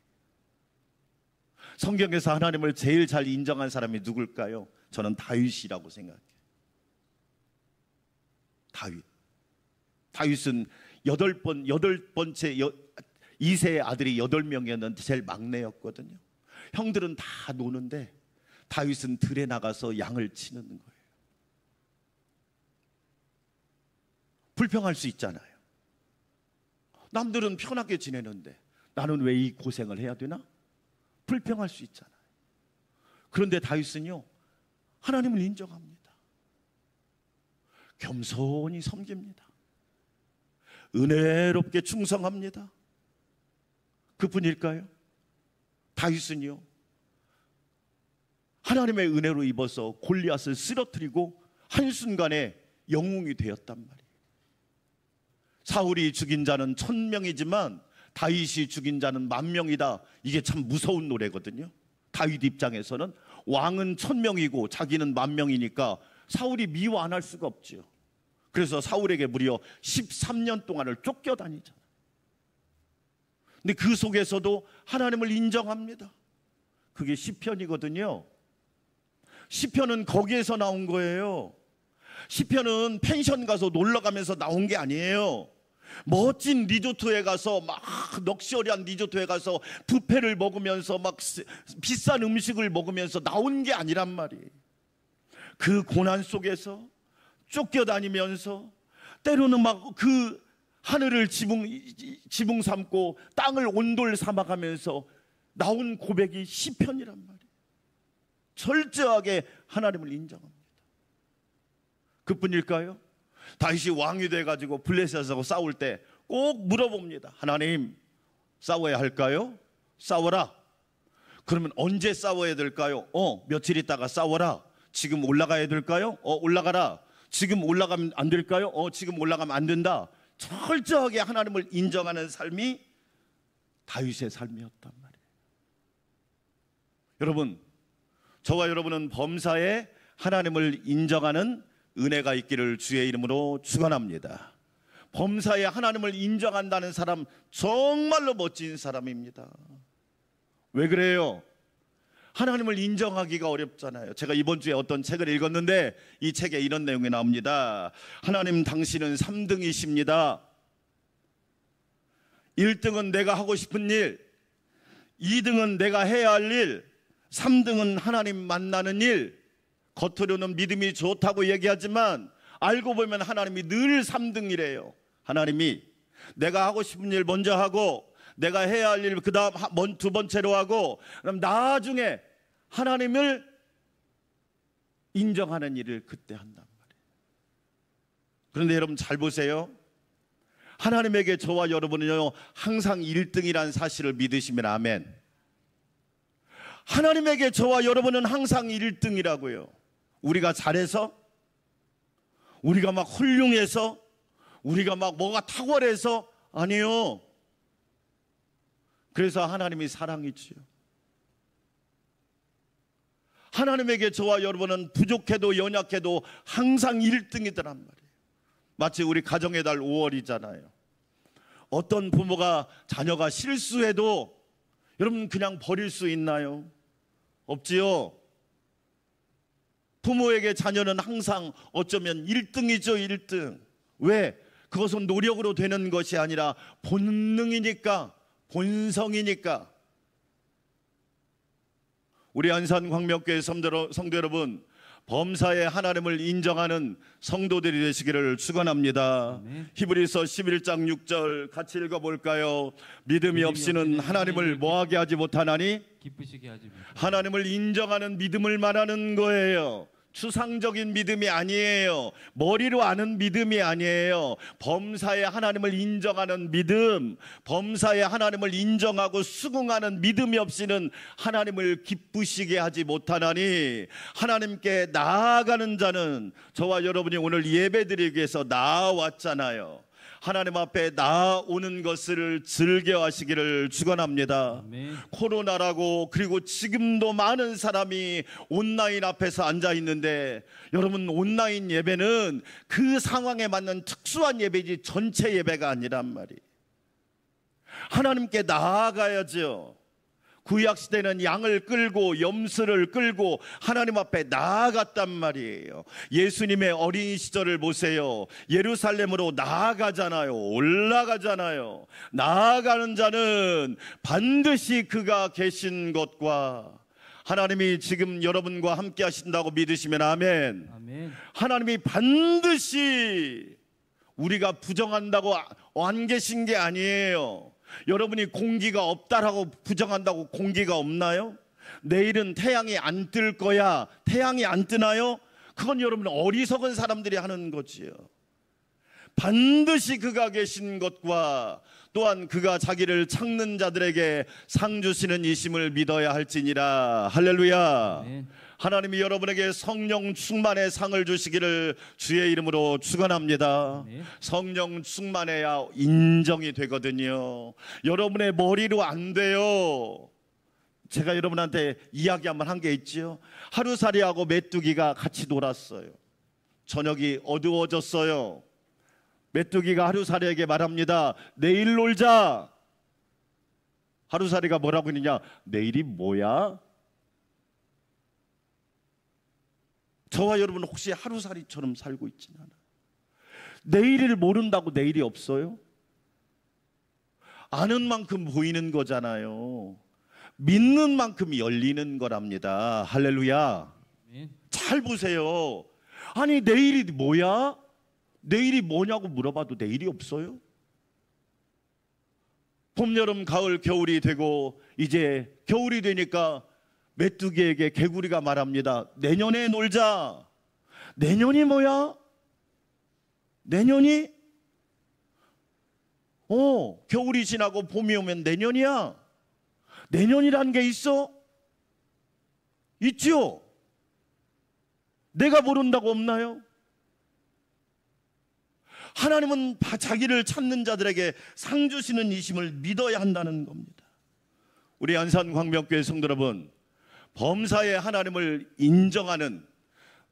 성경에서 하나님을 제일 잘 인정한 사람이 누굴까요? 저는 다윗이라고 생각해요. 다윗은 여덟 번째 이세의 아들이 8명이었는데 제일 막내였거든요. 형들은 다 노는데 다윗은 들에 나가서 양을 치는 거예요. 불평할 수 있잖아요. 남들은 편하게 지내는데 나는 왜 이 고생을 해야 되나? 불평할 수 있잖아요. 그런데 다윗은요, 하나님을 인정합니다. 겸손히 섬깁니다. 은혜롭게 충성합니다. 그뿐일까요? 다윗은요, 하나님의 은혜로 입어서 골리앗을 쓰러뜨리고 한순간에 영웅이 되었단 말이에요. 사울이 죽인 자는 1000명이지만 다윗이 죽인 자는 10,000명이다. 이게 참 무서운 노래거든요. 다윗 입장에서는 왕은 1000명이고 자기는 10,000명이니까 사울이 미워 안 할 수가 없죠. 그래서 사울에게 무려 13년 동안을 쫓겨다니잖아요. 근데 그 속에서도 하나님을 인정합니다. 그게 시편이거든요. 시편은 거기에서 나온 거예요. 시편은 펜션 가서 놀러 가면서 나온 게 아니에요. 멋진 리조트에 가서 막 럭셔리한 리조트에 가서 뷔페를 먹으면서 막 비싼 음식을 먹으면서 나온 게 아니란 말이에요. 그 고난 속에서 쫓겨다니면서 때로는 막 그 하늘을 지붕 삼고 땅을 온돌 삼아가면서 나온 고백이 시편이란 말이에요. 철저하게 하나님을 인정합니다. 그뿐일까요? 다윗이 왕이 돼가지고 블레셋하고 싸울 때 꼭 물어봅니다. 하나님, 싸워야 할까요? 싸워라. 그러면 언제 싸워야 될까요? 며칠 있다가 싸워라. 지금 올라가야 될까요? 올라가라. 지금 올라가면 안 될까요? 지금 올라가면 안 된다. 철저하게 하나님을 인정하는 삶이 다윗의 삶이었단 말이에요. 여러분, 저와 여러분은 범사에 하나님을 인정하는 은혜가 있기를 주의 이름으로 축원합니다. 범사에 하나님을 인정한다는 사람 정말로 멋진 사람입니다. 왜 그래요? 하나님을 인정하기가 어렵잖아요. 제가 이번 주에 어떤 책을 읽었는데 이 책에 이런 내용이 나옵니다. 하나님, 당신은 3등이십니다. 1등은 내가 하고 싶은 일, 2등은 내가 해야 할 일, 3등은 하나님 만나는 일. 겉으로는 믿음이 좋다고 얘기하지만 알고 보면 하나님이 늘 3등이래요. 하나님이 내가 하고 싶은 일 먼저 하고, 내가 해야 할 일 그 다음 두 번째로 하고, 그럼 나중에 하나님을 인정하는 일을 그때 한단 말이에요. 그런데 여러분 잘 보세요. 하나님에게 저와 여러분은요 항상 1등이라는 사실을 믿으시면 아멘. 하나님에게 저와 여러분은 항상 1등이라고요. 우리가 잘해서, 우리가 막 훌륭해서, 우리가 막 뭐가 탁월해서 아니요. 그래서 하나님이 사랑이지요. 하나님에게 저와 여러분은 부족해도 연약해도 항상 1등이더란 말이에요. 마치 우리 가정의 달 5월이잖아요. 어떤 부모가 자녀가 실수해도 여러분 그냥 버릴 수 있나요? 없지요. 부모에게 자녀는 항상 어쩌면 1등이죠. 1등. 왜? 그것은 노력으로 되는 것이 아니라 본능이니까, 본성이니까. 우리 안산광명교회 성도 여러분, 범사에 하나님을 인정하는 성도들이 되시기를 축원합니다. 히브리서 11장 6절 같이 읽어볼까요? 믿음이 없이는 하나님을 뭐하게 하지 못하나니? 기쁘시게 하지 못하나니. 하나님을 인정하는 믿음을 말하는 거예요. 추상적인 믿음이 아니에요. 머리로 아는 믿음이 아니에요. 범사에 하나님을 인정하는 믿음, 범사에 하나님을 인정하고 수긍하는 믿음이 없이는 하나님을 기쁘시게 하지 못하나니. 하나님께 나아가는 자는, 저와 여러분이 오늘 예배드리기 위해서 나아왔잖아요. 하나님 앞에 나아오는 것을 즐겨하시기를 축원합니다. 코로나라고, 그리고 지금도 많은 사람이 온라인 앞에서 앉아 있는데, 여러분 온라인 예배는 그 상황에 맞는 특수한 예배지 전체 예배가 아니란 말이에요. 하나님께 나아가야죠. 구약시대는 양을 끌고 염소를 끌고 하나님 앞에 나아갔단 말이에요. 예수님의 어린 시절을 보세요. 예루살렘으로 나아가잖아요. 올라가잖아요. 나아가는 자는 반드시 그가 계신 것과, 하나님이 지금 여러분과 함께 하신다고 믿으시면 아멘. 아멘. 하나님이 반드시, 우리가 부정한다고 안 계신 게 아니에요. 여러분이 공기가 없다라고 부정한다고 공기가 없나요? 내일은 태양이 안 뜰 거야. 태양이 안 뜨나요? 그건 여러분 어리석은 사람들이 하는 거지요. 반드시 그가 계신 것과, 또한 그가 자기를 찾는 자들에게 상 주시는 이심을 믿어야 할지니라. 할렐루야. 아멘. 하나님이 여러분에게 성령 충만의 상을 주시기를 주의 이름으로 축원합니다. 성령 충만해야 인정이 되거든요. 여러분의 머리로 안 돼요. 제가 여러분한테 이야기 한번 한 게 있지요. 하루살이하고 메뚜기가 같이 놀았어요. 저녁이 어두워졌어요. 메뚜기가 하루살이에게 말합니다. 내일 놀자. 하루살이가 뭐라고 했느냐? 내일이 뭐야? 저와 여러분 혹시 하루살이처럼 살고 있지는 않아요? 내일을 모른다고 내일이 없어요? 아는 만큼 보이는 거잖아요. 믿는 만큼 열리는 거랍니다. 할렐루야. 잘 보세요. 아니 내일이 뭐야? 내일이 뭐냐고 물어봐도 내일이 없어요? 봄, 여름, 가을, 겨울이 되고 이제 겨울이 되니까 메뚜기에게 개구리가 말합니다. 내년에 놀자. 내년이 뭐야? 내년이? 겨울이 지나고 봄이 오면 내년이야. 내년이란 게 있어? 있지요? 내가 모른다고 없나요? 하나님은 자기를 찾는 자들에게 상 주시는 이심을 믿어야 한다는 겁니다. 우리 안산광명교회 성도 여러분, 범사에 하나님을 인정하는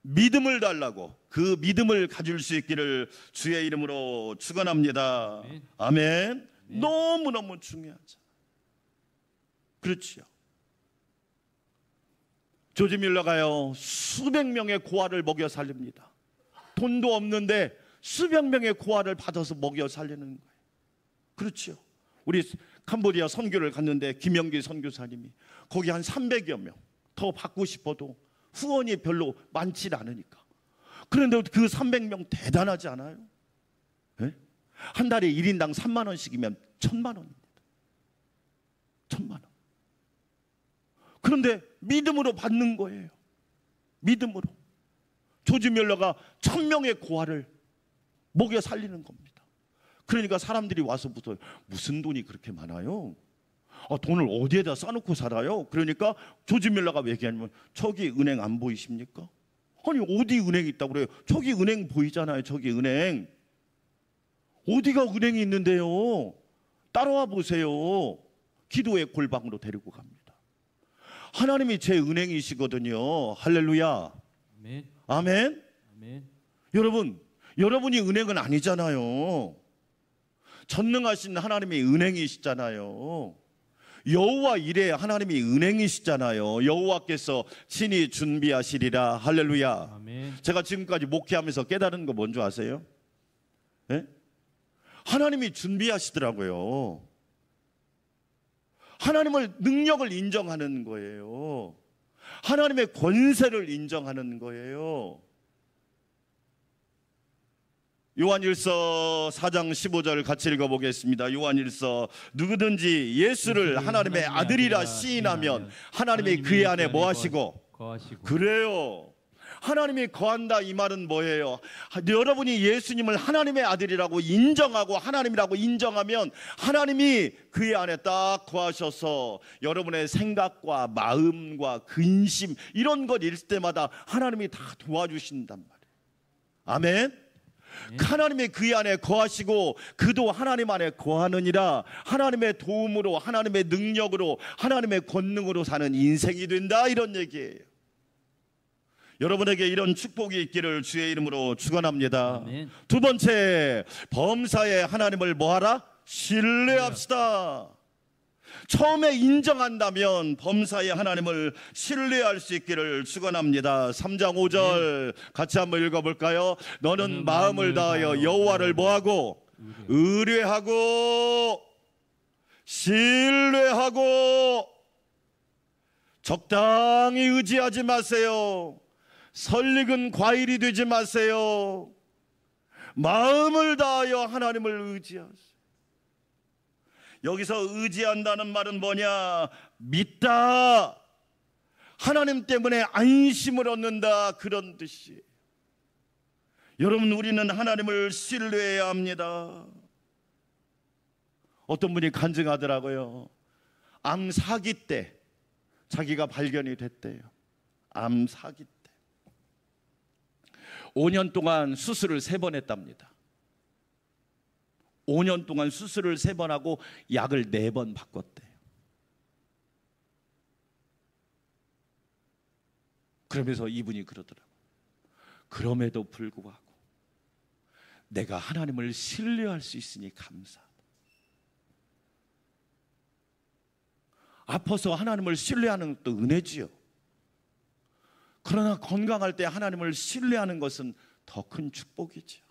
믿음을 달라고, 그 믿음을 가질 수 있기를 주의 이름으로 축원합니다. 아멘. 너무너무 중요하죠. 그렇지요. 조지 밀러가요, 수백 명의 고아를 먹여 살립니다. 돈도 없는데 수백 명의 고아를 받아서 먹여 살리는 거예요. 그렇죠. 우리 캄보디아 선교를 갔는데 김영기 선교사님이 거기 한 300여 명 더 받고 싶어도 후원이 별로 많지 않으니까. 그런데 그 300명 대단하지 않아요? 네? 한 달에 1인당 3만 원씩이면 1,000만 원입니다. 1,000만 원. 그런데 믿음으로 받는 거예요. 믿음으로. 조지 밀러가 1,000명의 고아를 먹여 살리는 겁니다. 그러니까 사람들이 와서 묻어요. 무슨 돈이 그렇게 많아요? 돈을 어디에다 싸놓고 살아요? 그러니까 조지 밀러가 얘기하면, 저기 은행 안 보이십니까? 아니 어디 은행이 있다고 그래요? 저기 은행 보이잖아요. 저기 은행. 어디가 은행이 있는데요? 따라와 보세요. 기도의 골방으로 데리고 갑니다. 하나님이 제 은행이시거든요. 할렐루야. 아멘. 아멘. 아멘. 여러분, 여러분이 은행은 아니잖아요. 전능하신 하나님이 은행이시잖아요. 여호와 이레 하나님이 은행이시잖아요. 여호와께서 친히 준비하시리라. 할렐루야. 아멘. 제가 지금까지 목회하면서 깨달은 거 뭔지 아세요? 네? 하나님이 준비하시더라고요. 하나님을 능력을 인정하는 거예요. 하나님의 권세를 인정하는 거예요. 요한일서 4장 15절 같이 읽어보겠습니다. 요한일서, 누구든지 예수를 하나님의 아들이라 시인하면 하나님이 그의 안에 뭐 하시고? 그래요. 하나님이 거한다 이 말은 뭐예요? 여러분이 예수님을 하나님의 아들이라고 인정하고 하나님이라고 인정하면 하나님이 그의 안에 딱 거하셔서 여러분의 생각과 마음과 근심 이런 것 있을 때마다 하나님이 다 도와주신단 말이에요. 아멘. 하나님이 그의 안에 거하시고 그도 하나님 안에 거하느니라. 하나님의 도움으로, 하나님의 능력으로, 하나님의 권능으로 사는 인생이 된다, 이런 얘기예요. 여러분에게 이런 축복이 있기를 주의 이름으로 축원합니다. 아멘. 두 번째, 범사에 하나님을 뭐하라? 신뢰합시다. 처음에 인정한다면 범사에 하나님을 신뢰할 수 있기를 축원합니다. 3장 5절 같이 한번 읽어볼까요? 너는 마음을 다하여 여호와를 뭐하고? 의뢰하고 신뢰하고. 적당히 의지하지 마세요. 설익은 과일이 되지 마세요. 마음을 다하여 하나님을 의지하세요. 여기서 의지한다는 말은 뭐냐? 믿다. 하나님 때문에 안심을 얻는다, 그런 뜻이에요. 여러분, 우리는 하나님을 신뢰해야 합니다. 어떤 분이 간증하더라고요. 암 사기 때 자기가 발견이 됐대요. 암 사기 때 5년 동안 수술을 3번 했답니다. 5년 동안 수술을 3번 하고 약을 4번 바꿨대요. 그러면서 이분이 그러더라고요. 그럼에도 불구하고 내가 하나님을 신뢰할 수 있으니 감사하다. 아파서 하나님을 신뢰하는 것도 은혜지요. 그러나 건강할 때 하나님을 신뢰하는 것은 더 큰 축복이지요.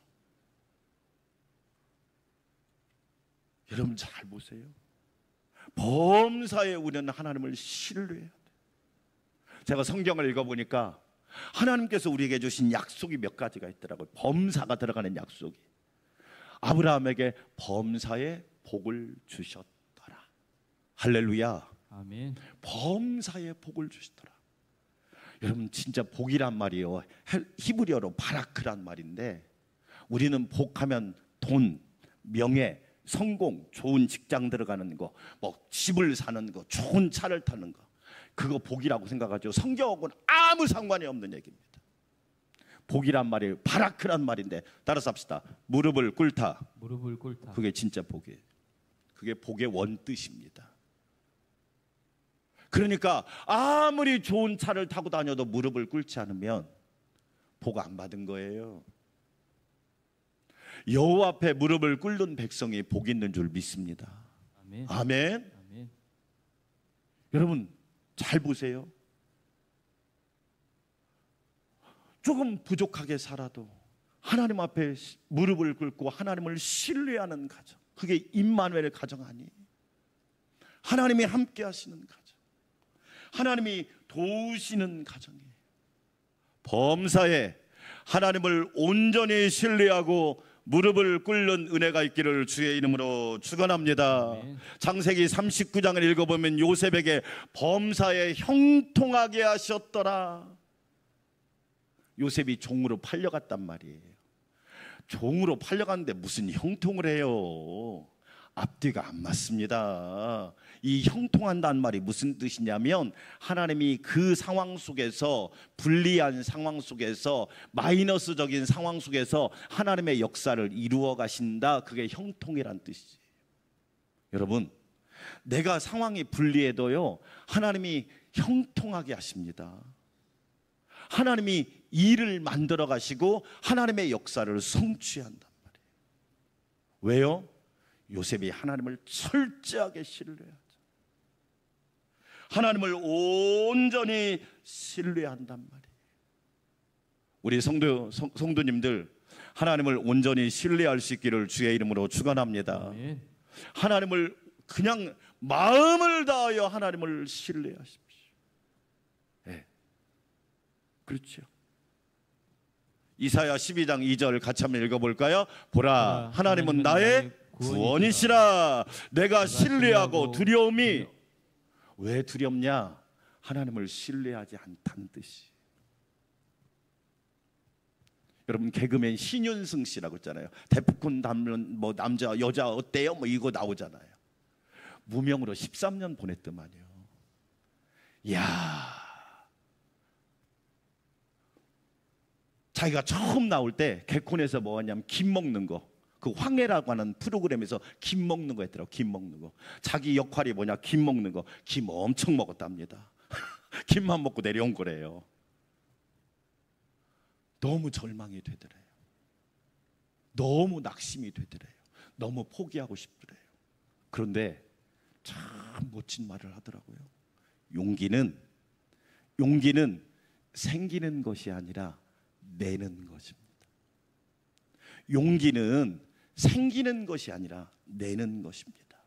여러분 잘 보세요. 범사에 우리는 하나님을 신뢰해야 돼요. 제가 성경을 읽어보니까 하나님께서 우리에게 주신 약속이 몇 가지가 있더라고요. 범사가 들어가는 약속이. 아브라함에게 범사에 복을 주셨더라. 할렐루야. 아멘. 범사에 복을 주시더라. 여러분 진짜 복이란 말이요, 히브리어로 바라크란 말인데, 우리는 복하면 돈, 명예, 성공, 좋은 직장 들어가는 거, 뭐 집을 사는 거, 좋은 차를 타는 거, 그거 복이라고 생각하죠. 성경하고는 아무 상관이 없는 얘기입니다. 복이란 말이 바라크란 말인데, 따라서 합시다. 무릎을 꿇다. 무릎을 꿇다. 그게 진짜 복이에요. 그게 복의 원뜻입니다. 그러니까 아무리 좋은 차를 타고 다녀도 무릎을 꿇지 않으면 복 안 받은 거예요. 여호와 앞에 무릎을 꿇는 백성이 복 있는 줄 믿습니다. 아멘. 아멘. 아멘. 여러분 잘 보세요. 조금 부족하게 살아도 하나님 앞에 무릎을 꿇고 하나님을 신뢰하는 가정, 그게 임마누엘 가정 아니에요. 하나님이 함께 하시는 가정, 하나님이 도우시는 가정이에요. 범사에 하나님을 온전히 신뢰하고 무릎을 꿇는 은혜가 있기를 주의 이름으로 축원합니다. 아멘. 창세기 39장을 읽어보면 요셉에게 범사에 형통하게 하셨더라. 요셉이 종으로 팔려갔단 말이에요. 종으로 팔려갔는데 무슨 형통을 해요? 앞뒤가 안 맞습니다. 이 형통한다는 말이 무슨 뜻이냐면, 하나님이 그 상황 속에서, 불리한 상황 속에서, 마이너스적인 상황 속에서 하나님의 역사를 이루어 가신다. 그게 형통이란 뜻이지. 여러분, 내가 상황이 불리해도요, 하나님이 형통하게 하십니다. 하나님이 일을 만들어 가시고 하나님의 역사를 성취한단 말이에요. 왜요? 요셉이 하나님을 철저하게 신뢰하죠. 하나님을 온전히 신뢰한단 말이에요. 우리 성도님들, 하나님을 온전히 신뢰할 수 있기를 주의 이름으로 축원합니다. 아멘. 하나님을 그냥 마음을 다하여 하나님을 신뢰하십시오. 네. 그렇죠. 이사야 12장 2절 같이 한번 읽어볼까요? 보라, 하나님은 나의 구원이시라. 내가 신뢰하고 두려움이, 왜 두렵냐? 하나님을 신뢰하지 않다는 뜻이. 여러분 개그맨 신윤승 씨라고 있잖아요. 데프콘 담는 뭐 남자 여자 어때요? 뭐 이거 나오잖아요. 무명으로 13년 보냈더만요. 이야, 자기가 처음 나올 때 개콘에서 뭐 하냐면 김 먹는 거, 그 황해라고 하는 프로그램에서 김 먹는 거 했더라고. 김 먹는 거. 자기 역할이 뭐냐? 김 먹는 거. 김 엄청 먹었답니다. 김만 먹고 내려온 거래요. 너무 절망이 되더래요. 너무 낙심이 되더래요. 너무 포기하고 싶더래요. 그런데 참 멋진 말을 하더라고요. 용기는 생기는 것이 아니라 내는 것입니다. 용기는 생기는 것이 아니라 내는 것입니다.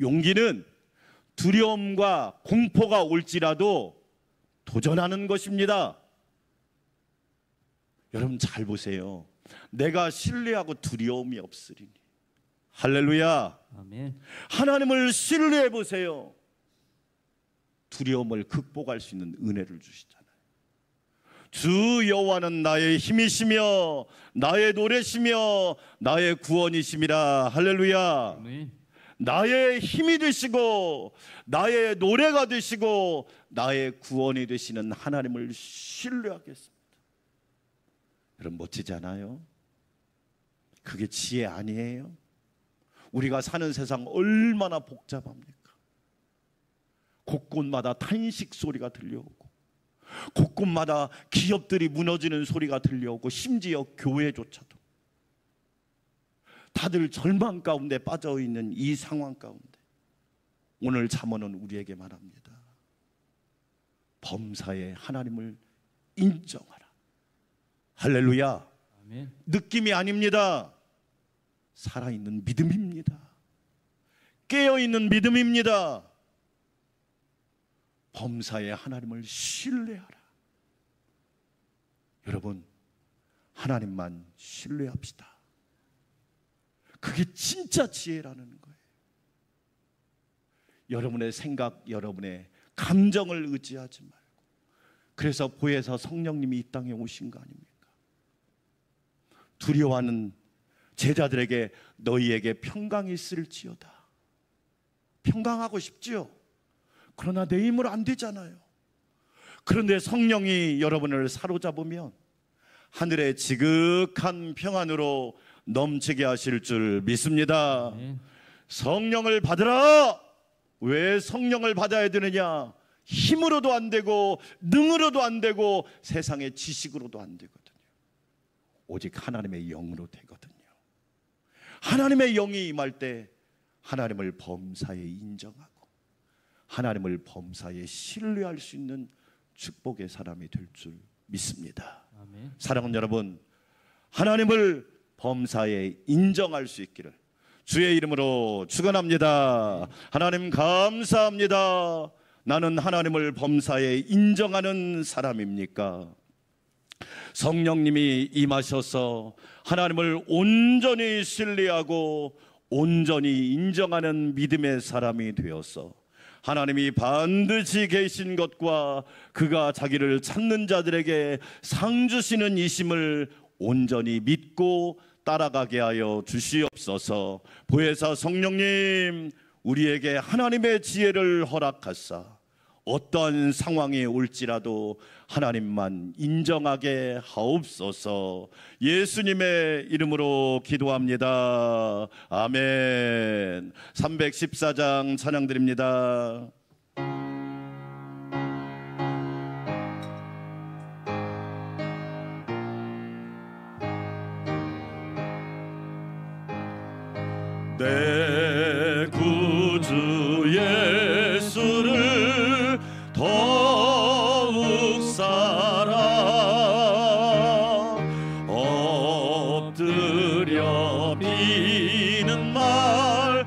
용기는 두려움과 공포가 올지라도 도전하는 것입니다. 여러분 잘 보세요. 내가 신뢰하고 두려움이 없으리니. 할렐루야. 아멘. 하나님을 신뢰해 보세요. 두려움을 극복할 수 있는 은혜를 주시잖아요. 주 여호와는 나의 힘이시며 나의 노래시며 나의 구원이심이라. 할렐루야. 아멘. 나의 힘이 되시고 나의 노래가 되시고 나의 구원이 되시는 하나님을 신뢰하겠습니다. 여러분 멋지지 않아요? 그게 지혜 아니에요? 우리가 사는 세상 얼마나 복잡합니까? 곳곳마다 탄식 소리가 들려오고, 곳곳마다 기업들이 무너지는 소리가 들려오고, 심지어 교회조차도 다들 절망 가운데 빠져 있는 이 상황 가운데 오늘 잠언은 우리에게 말합니다. 범사에 하나님을 인정하라. 할렐루야. 아멘. 느낌이 아닙니다. 살아있는 믿음입니다. 깨어있는 믿음입니다. 범사에 하나님을 신뢰하라. 여러분 하나님만 신뢰합시다. 그게 진짜 지혜라는 거예요. 여러분의 생각, 여러분의 감정을 의지하지 말고, 그래서 보혜사 성령님이 이 땅에 오신 거 아닙니까? 두려워하는 제자들에게 너희에게 평강이 있을지어다. 평강하고 싶지요. 그러나 내 힘으로 안 되잖아요. 그런데 성령이 여러분을 사로잡으면 하늘의 지극한 평안으로 넘치게 하실 줄 믿습니다. 성령을 받으라. 왜 성령을 받아야 되느냐? 힘으로도 안 되고 능으로도 안 되고 세상의 지식으로도 안 되거든요. 오직 하나님의 영으로 되거든요. 하나님의 영이 임할 때 하나님을 범사에 인정하고 하나님을 범사에 신뢰할 수 있는 축복의 사람이 될 줄 믿습니다. 아멘. 사랑하는 여러분, 하나님을 범사에 인정할 수 있기를 주의 이름으로 축원합니다. 하나님 감사합니다. 나는 하나님을 범사에 인정하는 사람입니까? 성령님이 임하셔서 하나님을 온전히 신뢰하고 온전히 인정하는 믿음의 사람이 되어서 하나님이 반드시 계신 것과 그가 자기를 찾는 자들에게 상 주시는 이심을 온전히 믿고 따라가게 하여 주시옵소서. 보혜사 성령님, 우리에게 하나님의 지혜를 허락하사 어떠한 상황이 올지라도 하나님만 인정하게 하옵소서. 예수님의 이름으로 기도합니다. 아멘. 314장 찬양드립니다. 내 구주 예수를 더욱 사랑 엎드려 비는 말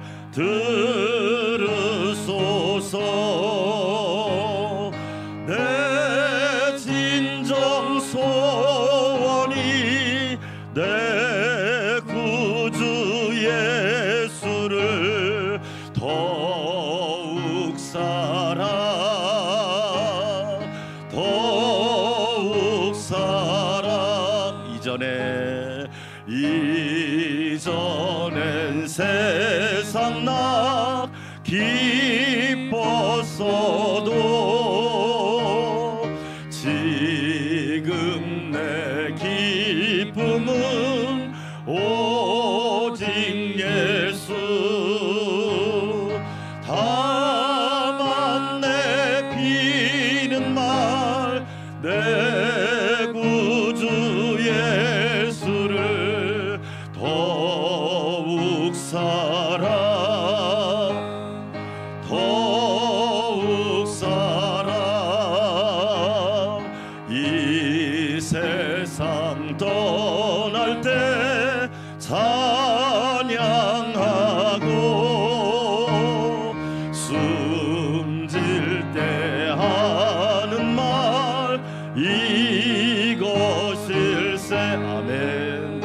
들으소서. 내 진정 소원이 내 구주 예수를 더욱 사랑 더욱 사랑. 이전엔 세상 나 기뻤어도 지금 내 기쁨은 오직 예수. 다만 내 비는 말 내 구주 예수를 더욱 사랑 더욱 사랑. 이 세상 떠날 때 찬양하고 숨질 때 하는 말 이것일세. 아멘.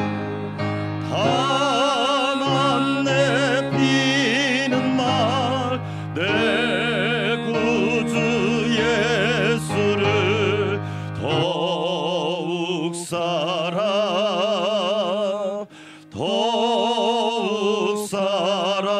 다만 내 비는 말 내 구주 예수를 더욱 사랑 더욱 사랑.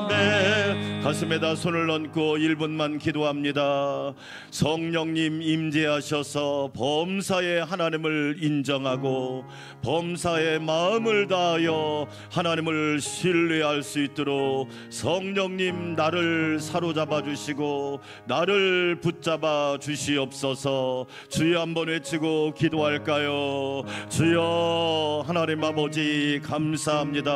아멘. 가슴에다 손을 얹고 1분만 기도합니다. 성령님 임재하셔서 범사에 하나님을 인정하고 범사에 마음을 다하여 하나님을 신뢰할 수 있도록 성령님 나를 사로잡아 주시고 나를 붙잡아 주시옵소서. 주여 한번 외치고 기도할까요? 주여 하나님 아버지 감사합니다.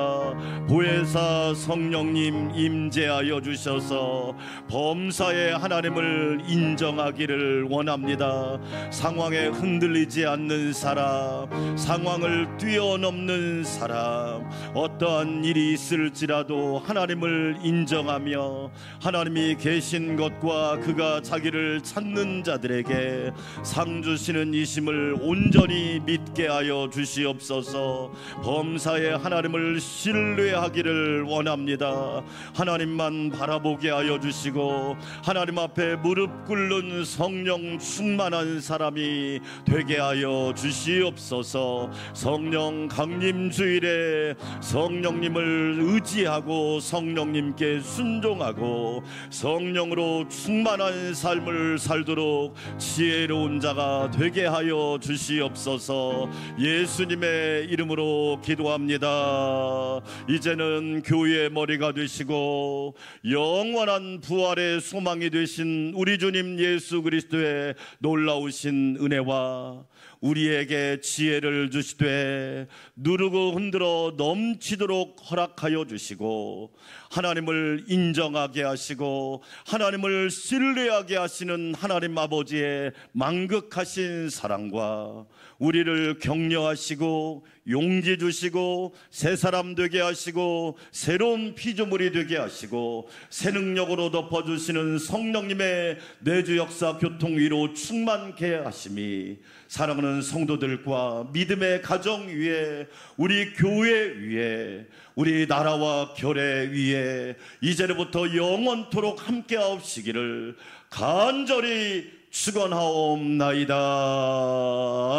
보혜사 성령님 임재하여 주셔서 주시옵소서. 범사에 하나님을 인정하기를 원합니다. 상황에 흔들리지 않는 사람, 상황을 뛰어넘는 사람, 어떠한 일이 있을지라도 하나님을 인정하며 하나님이 계신 것과 그가 자기를 찾는 자들에게 상 주시는 이심을 온전히 믿게 하여 주시옵소서. 범사에 하나님을 신뢰하기를 원합니다. 하나님만 바라보게 하여 주시고 하나님 앞에 무릎 꿇는 성령 충만한 사람이 되게 하여 주시옵소서. 성령 강림 주일에 성령님을 의지하고 성령님께 순종하고 성령으로 충만한 삶을 살도록 지혜로운 자가 되게 하여 주시옵소서. 예수님의 이름으로 기도합니다. 이제는 교회의 머리가 되시고 영원한 부활의 소망이 되신 우리 주님 예수 그리스도의 놀라우신 은혜와 우리에게 지혜를 주시되 누르고 흔들어 넘치도록 허락하여 주시고 하나님을 인정하게 하시고 하나님을 신뢰하게 하시는 하나님 아버지의 만극하신 사랑과 우리를 격려하시고 용기 주시고 새 사람 되게 하시고 새로운 피조물이 되게 하시고 새 능력으로 덮어주시는 성령님의 내주 역사 교통 위로 충만케 하심이 사랑하는 성도들과 믿음의 가정 위에 우리 교회 위에 우리 나라와 결의 위에 이제부터 영원토록 함께하옵시기를 간절히 축원하옵나이다.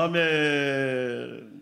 아멘.